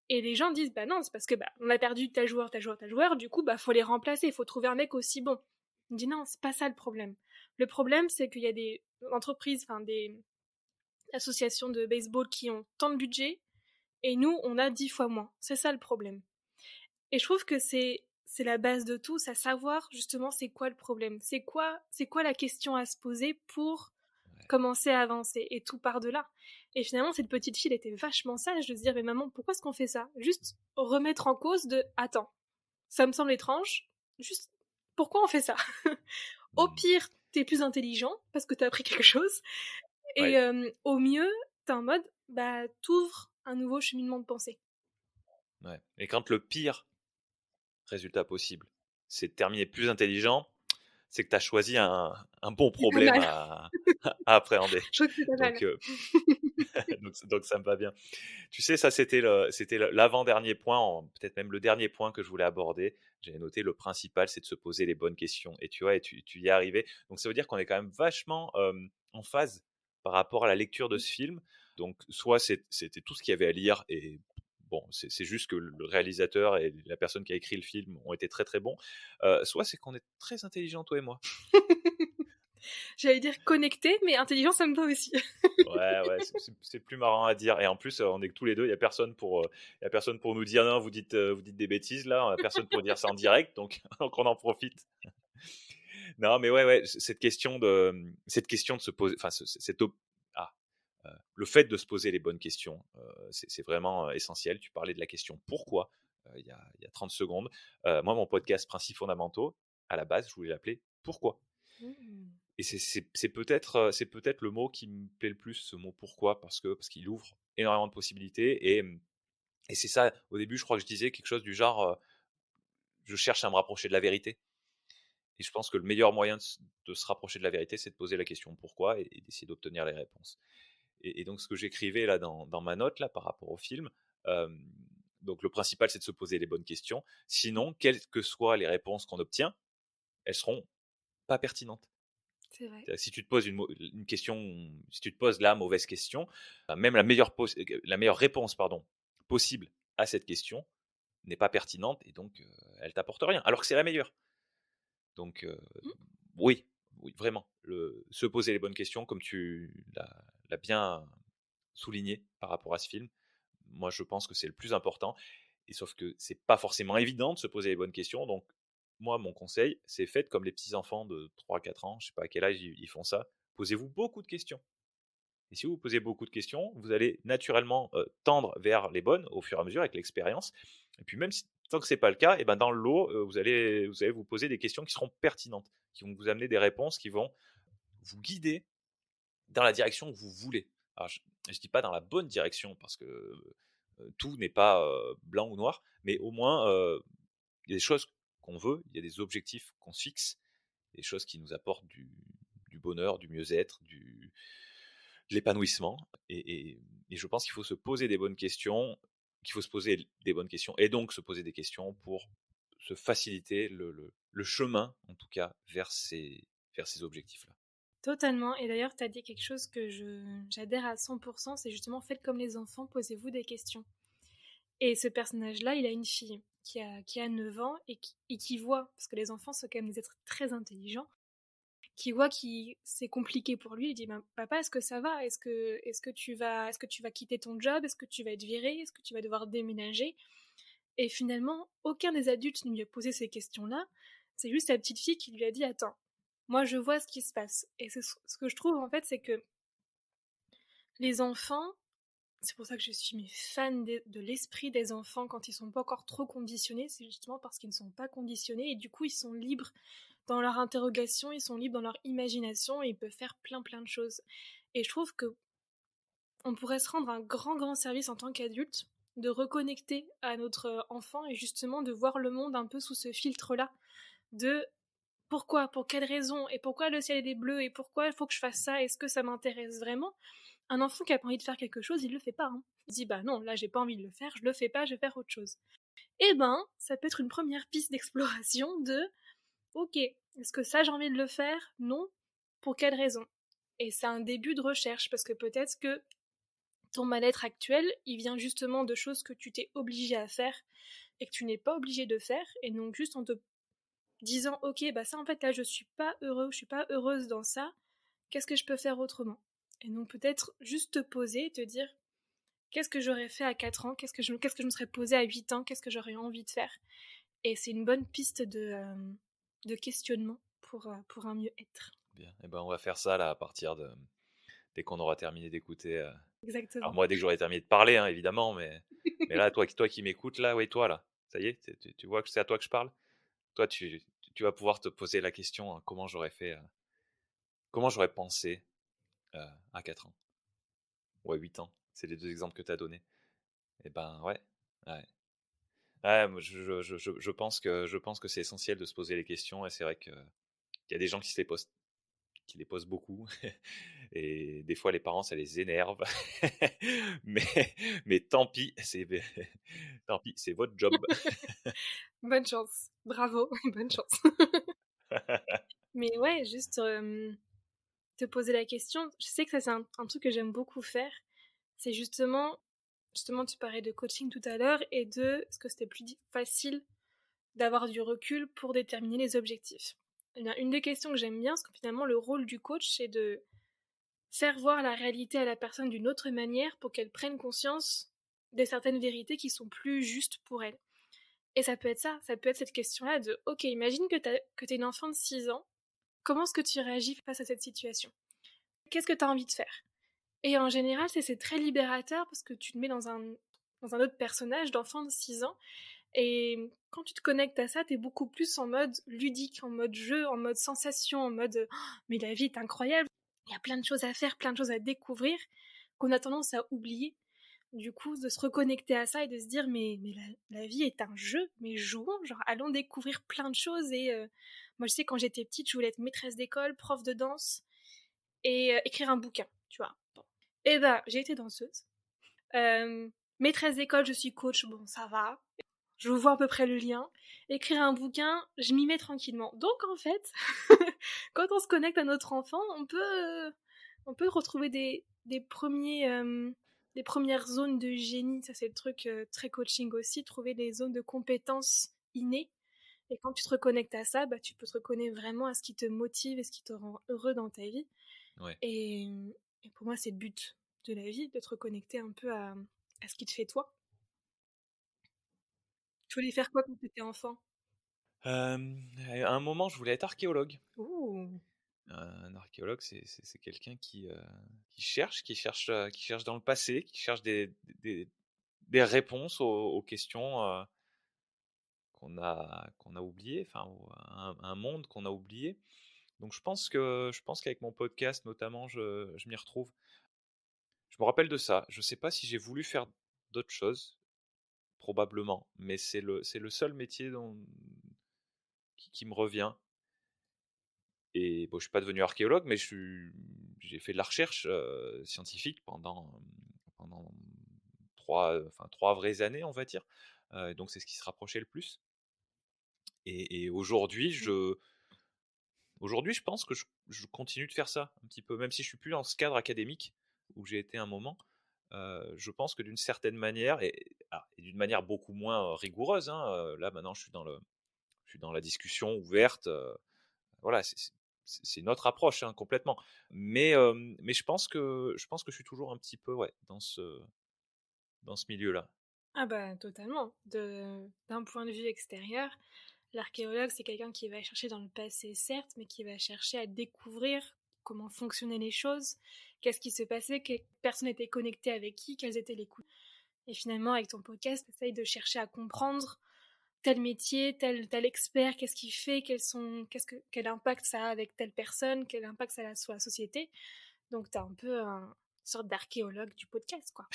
Et les gens disent bah non, c'est parce que bah on a perdu tel joueur, tel joueur, tel joueur, du coup bah faut les remplacer, il faut trouver un mec aussi bon. Il dit non, c'est pas ça le problème. Le problème, c'est qu'il y a des entreprises, enfin des associations de baseball qui ont tant de budget et nous, on a 10 fois moins. C'est ça le problème. Et je trouve que c'est la base de tout, c'est à savoir justement c'est quoi le problème, c'est quoi la question à se poser pour Ouais. commencer à avancer et tout part de là. Et finalement cette petite fille elle était vachement sage de se dire mais maman pourquoi est-ce qu'on fait ça? Juste remettre en cause de attends, ça me semble étrange, juste pourquoi on fait ça? Au Mmh. pire t'es plus intelligent parce que t'as appris quelque chose et Ouais, au mieux t'es en mode bah t'ouvres un nouveau cheminement de pensée. ouais. Et quand le pire résultat possible, c'est de terminer plus intelligent, c'est que tu as choisi un bon C'est pas problème mal, à appréhender. je trouve que c'est pas Donc, mal. donc ça me va bien. Tu sais, ça c'était l'avant-dernier point, peut-être même le dernier point que je voulais aborder. J'avais noté le principal, c'est de se poser les bonnes questions. Et tu vois, et tu y es arrivé. Donc ça veut dire qu'on est quand même vachement en phase par rapport à la lecture de ce film. Donc soit c'était tout ce qu'il y avait à lire et bon, c'est juste que le réalisateur et la personne qui a écrit le film ont été très très bons. Soit c'est qu'on est très intelligents, toi et moi. J'allais dire connecté, mais intelligent, ça me va aussi. Ouais, ouais, c'est plus marrant à dire. Et en plus, on est que tous les deux. Il y a personne pour nous dire non, vous dites des bêtises là. On a personne pour dire ça en direct, donc, donc on en profite. Non, mais ouais, ouais, cette question de se poser, enfin, ah, le fait de se poser les bonnes questions, c'est vraiment essentiel. Tu parlais de la question pourquoi il y a 30 secondes. Moi, mon podcast Principes fondamentaux, à la base, je voulais l'appeler Pourquoi. Mmh. Et c'est peut-être le mot qui me plaît le plus, ce mot pourquoi, parce qu'il ouvre énormément de possibilités. Et c'est ça, au début, je crois que je disais quelque chose du genre, je cherche à me rapprocher de la vérité. Et je pense que le meilleur moyen de se rapprocher de la vérité, c'est de poser la question pourquoi et d'essayer d'obtenir les réponses. Et donc, ce que j'écrivais là dans ma note là par rapport au film, euh, donc le principal, c'est de se poser les bonnes questions. Sinon, quelles que soient les réponses qu'on obtient, elles seront pas pertinentes. C'est vrai. Si tu te poses une question, si tu te poses la mauvaise question, même la meilleure réponse pardon, possible à cette question n'est pas pertinente et donc elle t'apporte rien, alors que c'est la meilleure. Donc Mmh. oui, oui, vraiment, se poser les bonnes questions, comme tu l'as bien souligné par rapport à ce film, moi je pense que c'est le plus important. Et sauf que c'est pas forcément évident de se poser les bonnes questions. Donc, moi, mon conseil, c'est faites comme les petits enfants de 3 4 ans, je sais pas à quel âge ils font ça. Posez-vous beaucoup de questions. Et si vous posez beaucoup de questions, vous allez naturellement tendre vers les bonnes au fur et à mesure avec l'expérience. Et puis même si, tant que c'est pas le cas, et ben dans le lot, vous allez vous poser des questions qui seront pertinentes, qui vont vous amener des réponses qui vont vous guider dans la direction que vous voulez. Alors, je ne dis pas dans la bonne direction parce que tout n'est pas blanc ou noir, mais au moins, il y a des choses qu'on veut, il y a des objectifs qu'on se fixe, des choses qui nous apportent du bonheur, du mieux-être, de l'épanouissement. Et je pense qu'il faut se poser des bonnes questions, qu'il faut se poser des bonnes questions, et donc se poser des questions pour se faciliter le chemin, en tout cas, vers ces objectifs-là. Totalement. Et d'ailleurs, tu as dit quelque chose que j'adhère à 100%, c'est justement faites comme les enfants, posez-vous des questions. Et ce personnage-là, il a une fille qui a 9 ans et qui voit, parce que les enfants sont quand même des êtres très intelligents, qui voit que c'est compliqué pour lui. Il dit ben, papa, est-ce que ça va? Est-ce que tu vas quitter ton job? Est-ce que tu vas être viré? Est-ce que tu vas devoir déménager? Et finalement, aucun des adultes ne lui a posé ces questions-là. C'est juste sa petite fille qui lui a dit attends, moi je vois ce qui se passe. Et c'est ce que je trouve en fait, c'est que les enfants, c'est pour ça que je suis fan de l'esprit des enfants quand ils sont pas encore trop conditionnés, c'est justement parce qu'ils ne sont pas conditionnés et du coup ils sont libres dans leur interrogation, ils sont libres dans leur imagination et ils peuvent faire plein plein de choses. Et je trouve que on pourrait se rendre un grand grand service en tant qu'adulte de reconnecter à notre enfant et justement de voir le monde un peu sous ce filtre-là de pourquoi, pour quelles raisons, et pourquoi le ciel est bleu, et pourquoi il faut que je fasse ça, est-ce que ça m'intéresse vraiment? Un enfant qui a pas envie de faire quelque chose, il le fait pas. Hein. Il dit bah non, là j'ai pas envie de le faire, je le fais pas, je vais faire autre chose. Eh ben, ça peut être une première piste d'exploration de ok, est-ce que ça j'ai envie de le faire? Non. Pour quelle raison? Et c'est un début de recherche parce que peut-être que ton mal-être actuel, il vient justement de choses que tu t'es obligé à faire et que tu n'es pas obligé de faire, et donc juste en te disant ok, bah ça en fait là je suis pas heureux, je suis pas heureuse dans ça, qu'est-ce que je peux faire autrement? Et donc peut-être juste te poser et te dire qu'est-ce que j'aurais fait à 4 ans, qu'est-ce que je me serais posé à 8 ans, qu'est-ce que j'aurais envie de faire. Et c'est une bonne piste de questionnement pour un mieux-être. Bien. Et ben, on va faire ça là à partir de dès qu'on aura terminé d'écouter. Alors Exactement. moi, dès que j'aurai terminé de parler, hein, évidemment, mais là, toi qui m'écoutes là, oui, toi là, ça y est, tu vois que c'est à toi que je parle. Toi, tu vas pouvoir te poser la question, hein, comment j'aurais fait, comment j'aurais pensé à 4 ans ou à 8 ans. C'est les deux exemples que tu as donnés. Et ben ouais, ouais. Ouais, moi, je pense que c'est essentiel de se poser les questions et c'est vrai qu'il y a des gens qui les posent beaucoup et des fois les parents ça les énerve, mais tant pis, tant pis, c'est votre job. Bonne chance. Bravo, bonne chance. Mais ouais, juste te poser la question. Je sais que ça, c'est un truc que j'aime beaucoup faire. C'est justement, tu parlais de coaching tout à l'heure et de ce que c'était facile d'avoir du recul pour déterminer les objectifs. Eh bien, une des questions que j'aime bien, c'est que finalement, le rôle du coach, c'est de faire voir la réalité à la personne d'une autre manière pour qu'elle prenne conscience de certaines vérités qui sont plus justes pour elle. Et ça peut être cette question-là de, ok, imagine que t'es une enfant de 6 ans, comment est-ce que tu réagis face à cette situation? Qu'est-ce que tu as envie de faire? Et en général, c'est très libérateur parce que tu te mets dans un autre personnage d'enfant de 6 ans. Et quand tu te connectes à ça, t'es beaucoup plus en mode ludique, en mode jeu, en mode sensation, en mode oh, mais la vie est incroyable, il y a plein de choses à faire, plein de choses à découvrir, qu'on a tendance à oublier. Du coup, de se reconnecter à ça et de se dire mais la vie est un jeu, mais jouons, genre allons découvrir plein de choses. Et moi je sais quand j'étais petite, je voulais être maîtresse d'école, prof de danse et écrire un bouquin, tu vois. Bon. Et bah j'ai été danseuse. Euh, Maîtresse d'école, je suis coach, bon ça va, je vois à peu près le lien. Écrire un bouquin, je m'y mets tranquillement. Donc en fait, quand on se connecte à notre enfant, on peut retrouver des premières zones de génie. Ça c'est le truc très coaching aussi, trouver des zones de compétences innées. Et quand tu te reconnectes à ça, bah, tu peux te reconnecter vraiment à ce qui te motive et ce qui te rend heureux dans ta vie. Ouais. Et, et pour moi, c'est le but de la vie, de te reconnecter un peu à ce qui te fait toi. Tu voulais faire quoi quand tu étais enfant? À un moment, je voulais être archéologue. Ouh. Un archéologue, c'est quelqu'un qui cherche dans le passé, qui cherche des, des réponses aux questions qu'on a oubliées, enfin, un monde qu'on a oublié. Donc je pense qu'avec mon podcast notamment, je m'y retrouve. Je me rappelle de ça. Je sais pas si j'ai voulu faire d'autres choses, probablement, mais c'est le seul métier qui me revient. Et bon, je suis pas devenu archéologue, mais j'ai fait de la recherche scientifique pendant trois vraies années, on va dire. Donc c'est ce qui se rapprochait le plus. Et aujourd'hui, je pense que je continue de faire ça un petit peu, même si je suis plus dans ce cadre académique où j'ai été un moment. Je pense que d'une certaine manière, et d'une manière beaucoup moins rigoureuse, hein, là maintenant je suis dans la discussion ouverte. Voilà, c'est une autre approche, hein, complètement. Mais je pense que je suis toujours un petit peu ouais, dans ce milieu-là. Ah bah totalement. D'un point de vue extérieur, l'archéologue, c'est quelqu'un qui va chercher dans le passé, certes, mais qui va chercher à découvrir comment fonctionnaient les choses, qu'est-ce qui se passait, quelles personnes étaient connectées avec qui, quels étaient les coups. Et finalement, avec ton podcast, tu essayes de chercher à comprendre tel métier, tel expert, qu'est-ce qu'il fait, quel impact ça a avec telle personne, quel impact ça a sur la société. Donc, tu as un peu une sorte d'archéologue du podcast, quoi.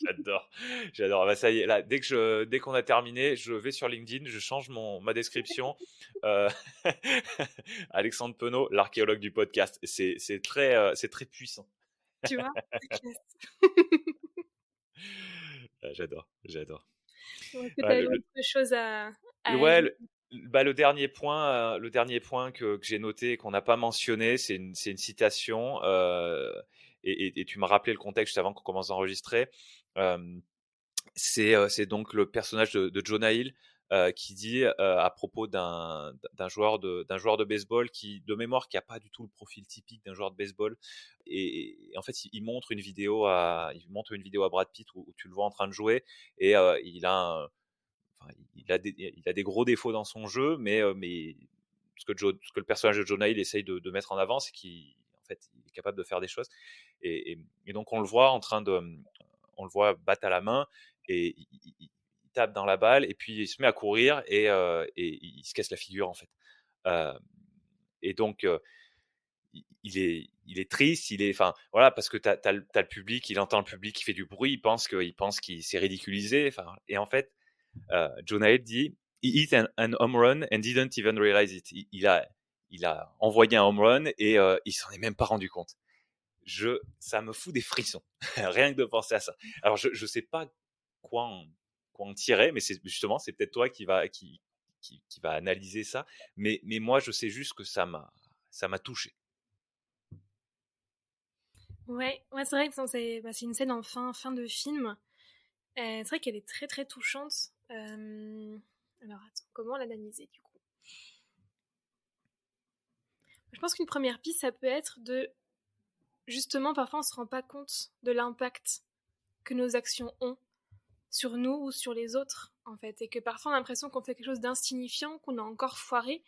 J'adore, j'adore. Bah, ça y est, là, dès qu'on a terminé, je vais sur LinkedIn, je change ma description. Euh, Alexandre Penaud, l'archéologue du podcast. C'est très puissant. Tu vois? C'est classe. Ah, j'adore, j'adore. Bon, est-ce que tu Ouais, as autre chose à ouais, ajouter? bah, le dernier point que j'ai noté et qu'on n'a pas mentionné, c'est une citation. Et tu m'as rappelé le contexte juste avant qu'on commence à enregistrer. C'est donc le personnage de Jonah Hill qui dit à propos d'un joueur de baseball qui, de mémoire, qui a pas du tout le profil typique d'un joueur de baseball. Et en fait, il montre une vidéo à Brad Pitt où tu le vois en train de jouer et enfin, il a des gros défauts dans son jeu, mais ce que le personnage de Jonah Hill essaye de mettre en avant, c'est qu'en fait, il est capable de faire des choses. Et donc, on le voit battre à la main et il tape dans la balle et puis il se met à courir et il se casse la figure en fait. Euh, et donc, il est triste, enfin, voilà, parce que t'as le public, il entend le public qui fait du bruit, il pense qu'il s'est ridiculisé. Enfin, et en fait, Jonah Hill dit he hit an home run and didn't even realize it. Il a envoyé un home run et il s'en est même pas rendu compte. Ça me fout des frissons, rien que de penser à ça. Alors je sais pas quoi en tirer, mais c'est peut-être toi qui va analyser ça. Mais moi je sais juste que ça m'a touché. Ouais, c'est vrai que c'est une scène en fin de film. C'est vrai qu'elle est très très touchante. Alors attends, comment l'analyser du coup? Je pense qu'une première piste, ça peut être de justement, parfois on se rend pas compte de l'impact que nos actions ont sur nous ou sur les autres, en fait, et que parfois on a l'impression qu'on fait quelque chose d'insignifiant, qu'on a encore foiré,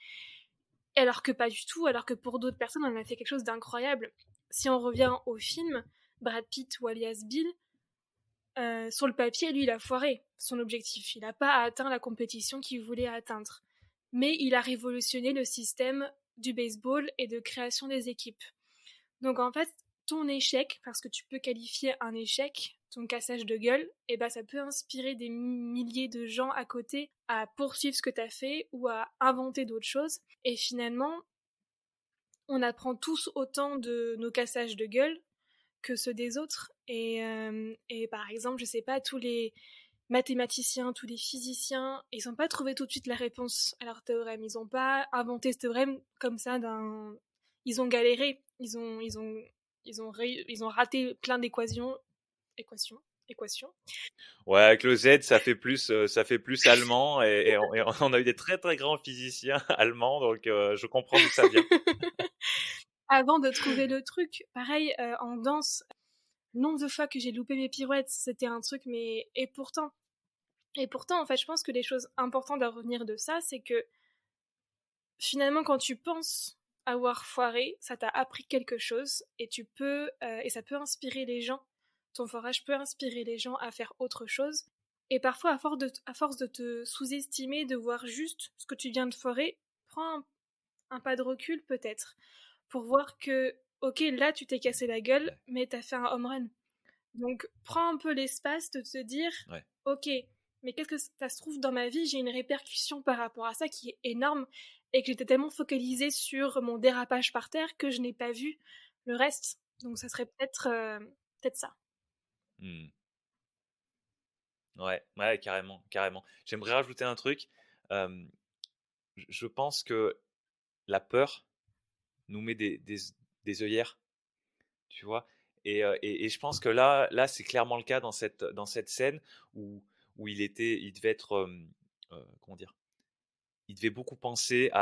alors que pas du tout, alors que pour d'autres personnes on a fait quelque chose d'incroyable. Si on revient au film, Brad Pitt ou alias Bill, sur le papier, lui, il a foiré son objectif. Il n'a pas atteint la compétition qu'il voulait atteindre. Mais il a révolutionné le système du baseball et de création des équipes. Donc en fait, ton échec, parce que tu peux qualifier un échec, ton cassage de gueule, et ben ça peut inspirer des milliers de gens à côté à poursuivre ce que tu as fait ou à inventer d'autres choses. Et finalement, on apprend tous autant de nos cassages de gueule que ceux des autres. Et par exemple, je sais pas, tous les mathématiciens, tous les physiciens, ils n'ont pas trouvé tout de suite la réponse à leur théorème. Ils n'ont pas inventé ce théorème comme ça d'un. Ils ont galéré. Ils ont raté plein d'équations. Équations. Équations. Ouais, avec le Z, ça fait plus allemand et on a eu des très très grands physiciens allemands, donc je comprends d'où ça vient. Avant de trouver le truc, pareil, en danse, le nombre de fois que j'ai loupé mes pirouettes, c'était un truc, mais. Et pourtant, en fait, je pense que les choses importantes à revenir de ça, c'est que finalement, quand tu penses avoir foiré, ça t'a appris quelque chose et ça peut inspirer les gens. Ton foirage peut inspirer les gens à faire autre chose. Et parfois, à force de te sous-estimer, de voir juste ce que tu viens de foirer, prends un pas de recul peut-être pour voir que, ok, là tu t'es cassé la gueule, Ouais, mais t'as fait un home run. Donc, prends un peu l'espace de te dire, ouais. ok, mais qu'est-ce que ça se trouve dans ma vie, j'ai une répercussion par rapport à ça qui est énorme et que j'étais tellement focalisée sur mon dérapage par terre que je n'ai pas vu le reste. Donc, ça serait peut-être ça. Hmm. Ouais, ouais, carrément, carrément. J'aimerais rajouter un truc. Euh, je pense que la peur nous met des œillères, tu vois. Et je pense que là, c'est clairement le cas dans cette scène où, il devait être, comment dire, il devait beaucoup penser Mm.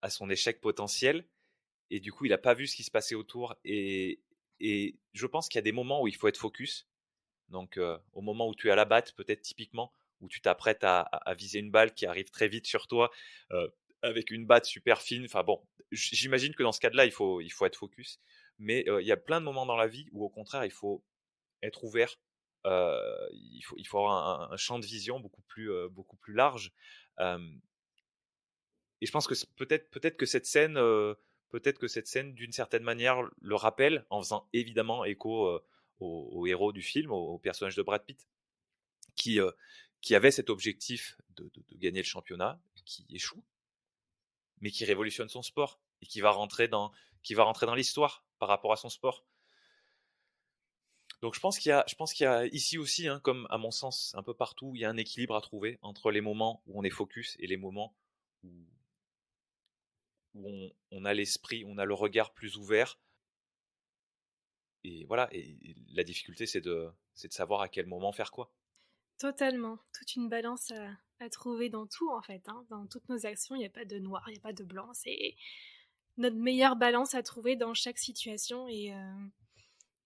à son échec potentiel. Et du coup, il n'a pas vu ce qui se passait autour. Et je pense qu'il y a des moments où il faut être focus. Donc, au moment où tu es à la batte, peut-être typiquement, où tu t'apprêtes à viser une balle qui arrive très vite sur toi, euh, avec une batte super fine. Enfin bon, j'imagine que dans ce cas-là, il faut être focus. Mais il y a plein de moments dans la vie où, au contraire, il faut être ouvert. Il faut avoir un champ de vision beaucoup plus large. Euh, et je pense que peut-être que peut-être que cette scène, d'une certaine manière, le rappelle en faisant évidemment écho au héros du film, au personnage de Brad Pitt qui, euh, qui avait cet objectif de gagner le championnat, qui échoue, mais qui révolutionne son sport et qui va rentrer dans l'histoire par rapport à son sport. Donc je pense qu'il y a ici aussi, hein, comme à mon sens un peu partout, il y a un équilibre à trouver entre les moments où on est focus et les moments où, on a l'esprit, on a le regard plus ouvert. Et voilà, et la difficulté c'est de savoir à quel moment faire quoi. Totalement. Toute une balance à trouver dans tout, en fait, hein. Dans toutes nos actions, il n'y a pas de noir, il n'y a pas de blanc. C'est notre meilleure balance à trouver dans chaque situation et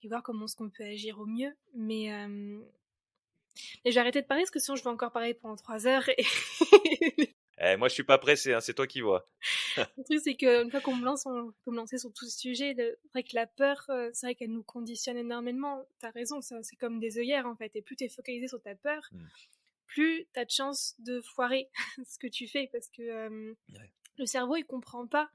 voir comment est-ce qu'on peut agir au mieux. Mais j'ai arrêté de parler parce que sinon je vais encore parler pendant 3 heures. Et Moi, je suis pas pressé, hein, c'est toi qui vois. le truc, c'est qu'une fois qu'on me lance, on peut me lancer sur tout ce sujet. C'est vrai que la peur, c'est vrai qu'elle nous conditionne énormément. T'as raison, c'est comme des œillères, en fait. Et plus t'es focalisé sur ta peur, Mm. plus t'as de chances de foirer ce que tu fais. Parce que Ouais. le cerveau, il comprend pas.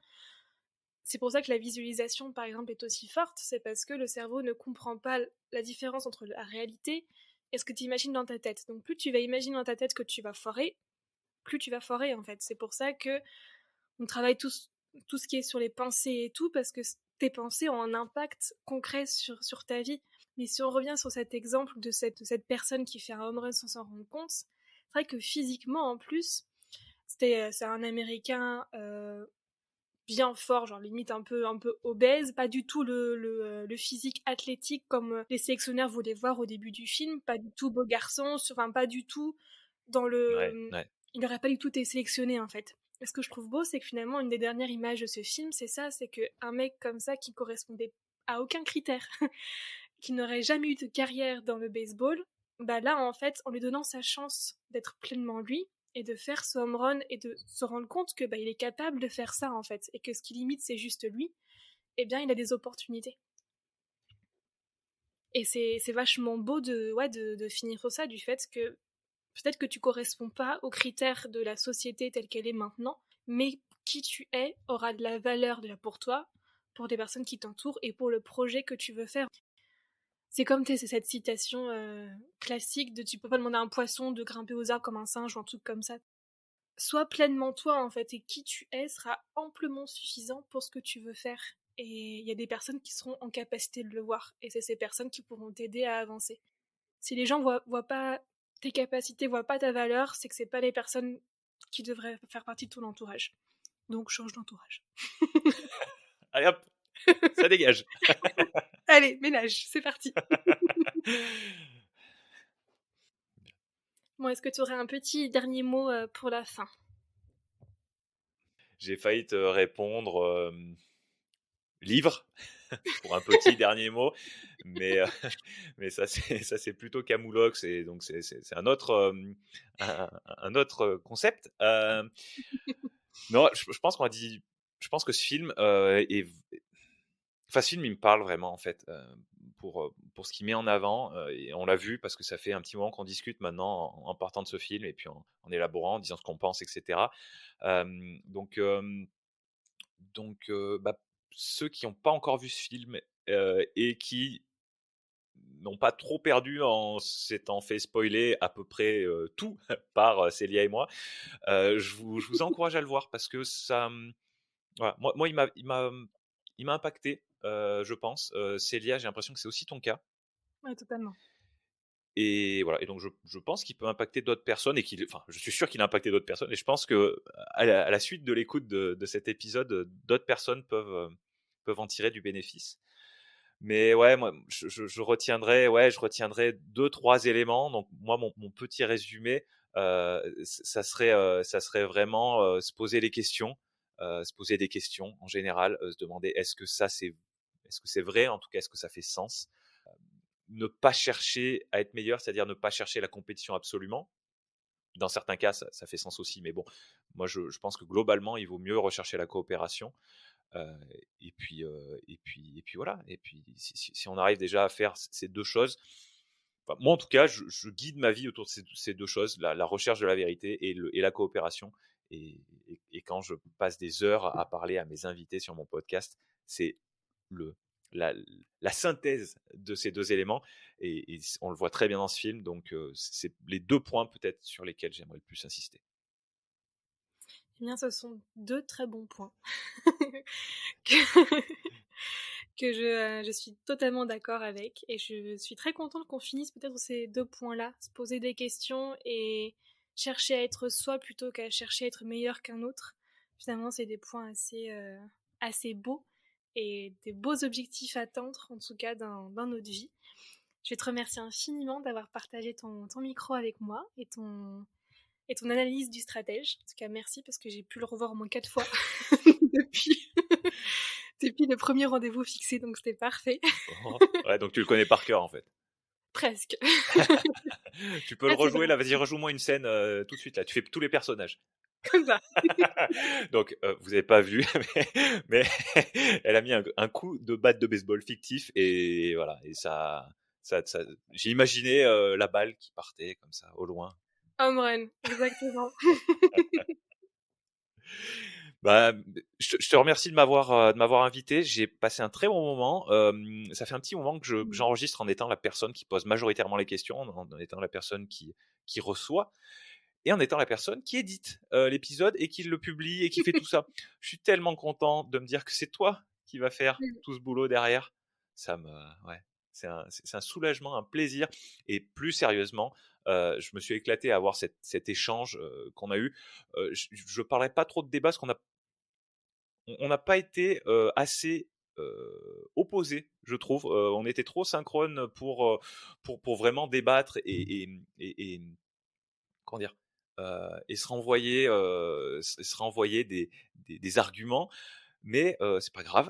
C'est pour ça que la visualisation, par exemple, est aussi forte. C'est parce que le cerveau ne comprend pas la différence entre la réalité et ce que tu imagines dans ta tête. Donc plus tu vas imaginer dans ta tête que tu vas foirer, plus tu vas foirer, en fait. C'est pour ça que on travaille tout ce qui est sur les pensées et tout, parce que tes pensées ont un impact concret sur ta vie. Mais si on revient sur cet exemple de cette personne qui fait un home run sans s'en rendre compte, c'est vrai que physiquement, en plus, c'est un Américain bien fort, genre limite un peu obèse, pas du tout le physique athlétique comme les sélectionneurs voulaient voir au début du film, pas du tout beau garçon, enfin pas du tout dans Ouais, le... ouais. Il n'aurait pas du tout été sélectionné, en fait. Et ce que je trouve beau, c'est que finalement, une des dernières images de ce film, c'est ça, c'est qu'un mec comme ça qui correspondait à aucun critère, qui n'aurait jamais eu de carrière dans le baseball, bah là, en fait, en lui donnant sa chance d'être pleinement lui, et de faire ce home run, et de se rendre compte que bah, il est capable de faire ça, en fait, et que ce qui limite, c'est juste lui, eh bien, il a des opportunités. Et c'est vachement beau de finir sur ça, du fait que peut-être que tu corresponds pas aux critères de la société telle qu'elle est maintenant, mais qui tu es aura de la valeur déjà pour toi, pour les personnes qui t'entourent et pour le projet que tu veux faire. C'est comme c'est cette citation classique de tu peux pas demander à un poisson de grimper aux arbres comme un singe ou un truc comme ça. Sois pleinement toi, en fait, et qui tu es sera amplement suffisant pour ce que tu veux faire. Et il y a des personnes qui seront en capacité de le voir, et c'est ces personnes qui pourront t'aider à avancer. Si les gens voient pas tes capacités, voient pas ta valeur, c'est que c'est pas les personnes qui devraient faire partie de ton entourage. Donc change d'entourage. Allez hop, ça dégage. Allez, ménage, c'est parti. Bon, est-ce que tu aurais un petit dernier mot pour la fin? J'ai failli te répondre livre pour un petit dernier mot, mais mais ça c'est plutôt Camoulox et donc c'est un autre concept. Non, je pense qu'on a dit, je pense que ce film est, enfin ce film il me parle vraiment en fait pour ce qu'il met en avant et on l'a vu parce que ça fait un petit moment qu'on discute maintenant en partant de ce film et puis en élaborant, en disant ce qu'on pense, etc. Euh, donc euh, bah, ceux qui n'ont pas encore vu ce film et qui n'ont pas trop perdu en s'étant fait spoiler à peu près tout par Célia et moi, je vous encourage à le voir parce que ça, voilà, moi il m'a impacté, je pense. Célia, j'ai l'impression que c'est aussi ton cas. Ouais, totalement. Et voilà, et donc je pense qu'il peut impacter d'autres personnes enfin, je suis sûr qu'il a impacté d'autres personnes et je pense que à la suite de l'écoute de cet épisode, d'autres personnes peuvent en tirer du bénéfice. Mais ouais, moi, je retiendrai deux, trois éléments. Donc moi, mon petit résumé, ça serait vraiment se poser des questions en général, se demander est-ce que c'est vrai, en tout cas, est-ce que ça fait sens. Ne pas chercher à être meilleur, c'est-à-dire ne pas chercher la compétition absolument. Dans certains cas, ça fait sens aussi, mais bon, moi, je pense que globalement, il vaut mieux rechercher la coopération. Euh, et puis voilà. Et puis si on arrive déjà à faire ces deux choses, enfin, moi en tout cas, je guide ma vie autour de ces deux choses, la recherche de la vérité et la coopération. Et quand je passe des heures à parler à mes invités sur mon podcast, c'est le, la, la synthèse de ces deux éléments. Et on le voit très bien dans ce film. Donc, c'est les deux points peut-être sur lesquels j'aimerais le plus insister. Eh bien, ce sont deux très bons points. que je suis totalement d'accord avec. Et je suis très contente qu'on finisse peut-être ces deux points-là, se poser des questions et chercher à être soi plutôt qu'à chercher à être meilleur qu'un autre. Finalement, c'est des points assez beaux et des beaux objectifs à atteindre, en tout cas dans notre vie. Je vais te remercier infiniment d'avoir partagé ton micro avec moi et ton analyse du stratège. En tout cas, merci parce que j'ai pu le revoir au moins 4 fois depuis, depuis le premier rendez-vous fixé, donc c'était parfait. Oh, ouais, donc tu le connais par cœur en fait. Presque. Tu peux le Ah, c'est rejouer vrai, là, vas-y, rejoue-moi une scène tout de suite là. Tu fais tous les personnages. comme ça. Donc, vous avez pas vu, mais elle a mis un coup de batte de baseball fictif et voilà. Et j'ai imaginé la balle qui partait comme ça au loin. Home run, exactement. Bah, je te remercie de m'avoir invité. J'ai passé un très bon moment. Ça fait un petit moment que j'enregistre en étant la personne qui pose majoritairement les questions, en étant la personne qui reçoit et en étant la personne qui édite l'épisode et qui le publie et qui fait tout ça. Je suis tellement content de me dire que c'est toi qui va faire tout ce boulot derrière. Ça me, ouais, c'est un soulagement, un plaisir. Et plus sérieusement, je me suis éclaté à avoir cet échange qu'on a eu. Je parlerai pas trop de débat parce on n'a pas été assez opposés, je trouve. On était trop synchrones pour vraiment débattre et comment dire, et se renvoyer des arguments. Mais c'est pas grave,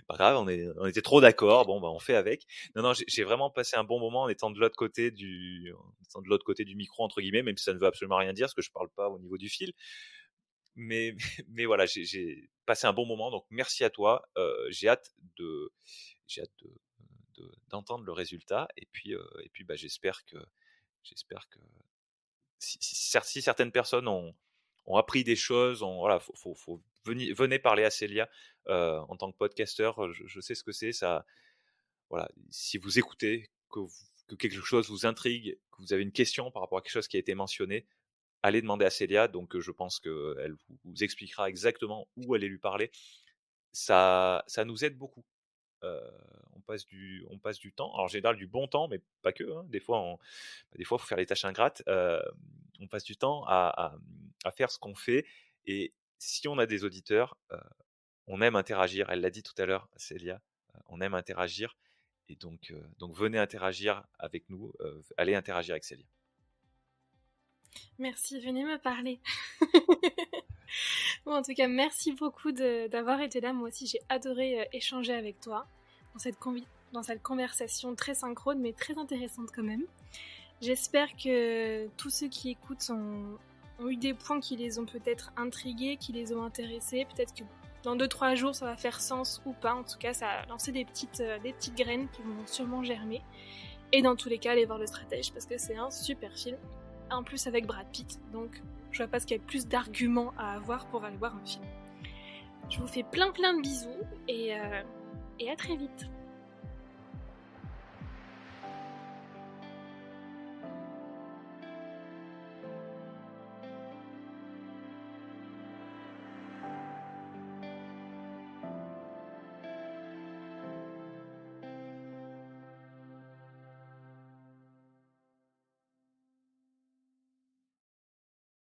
pas grave, on était trop d'accord. Bon, bah on fait avec. Non, non, j'ai vraiment passé un bon moment en étant de l'autre côté du micro entre guillemets, même si ça ne veut absolument rien dire, parce que je parle pas au niveau du fil. Mais mais voilà, j'ai passé un bon moment. Donc merci à toi. De j'ai hâte d'entendre le résultat. Et puis bah j'espère que si certaines personnes ont appris des choses, voilà, venez parler à Célia en tant que podcasteur. Je sais ce que c'est. Ça, voilà, si vous écoutez, que quelque chose vous intrigue, que vous avez une question par rapport à quelque chose qui a été mentionné, allez demander à Célia. Donc, je pense qu'elle vous expliquera exactement où allez lui parler. Ça nous aide beaucoup. Euh, on passe du temps. Alors, en général, du bon temps, mais pas que. Hein. Des fois, faut faire les tâches ingrates. On passe du temps à faire ce qu'on fait. Et si on a des auditeurs, on aime interagir. Elle l'a dit tout à l'heure, Célia. On aime interagir. Et donc venez interagir avec nous. Allez interagir avec Célia. Merci, venez me parler. Bon, en tout cas, merci beaucoup d'avoir été là. Moi aussi, j'ai adoré échanger avec toi dans cette conversation très synchrone, mais très intéressante quand même. J'espère que tous ceux qui écoutent ont eu des points qui les ont peut-être intrigués, qui les ont intéressés. Peut-être que dans 2-3 jours, ça va faire sens ou pas. En tout cas, ça a lancé des petites graines qui vont sûrement germer. Et dans tous les cas, allez voir Le Stratège parce que c'est un super film. En plus avec Brad Pitt, donc je vois pas ce qu'il y a plus d'arguments à avoir pour aller voir un film. Je vous fais plein de bisous et à très vite.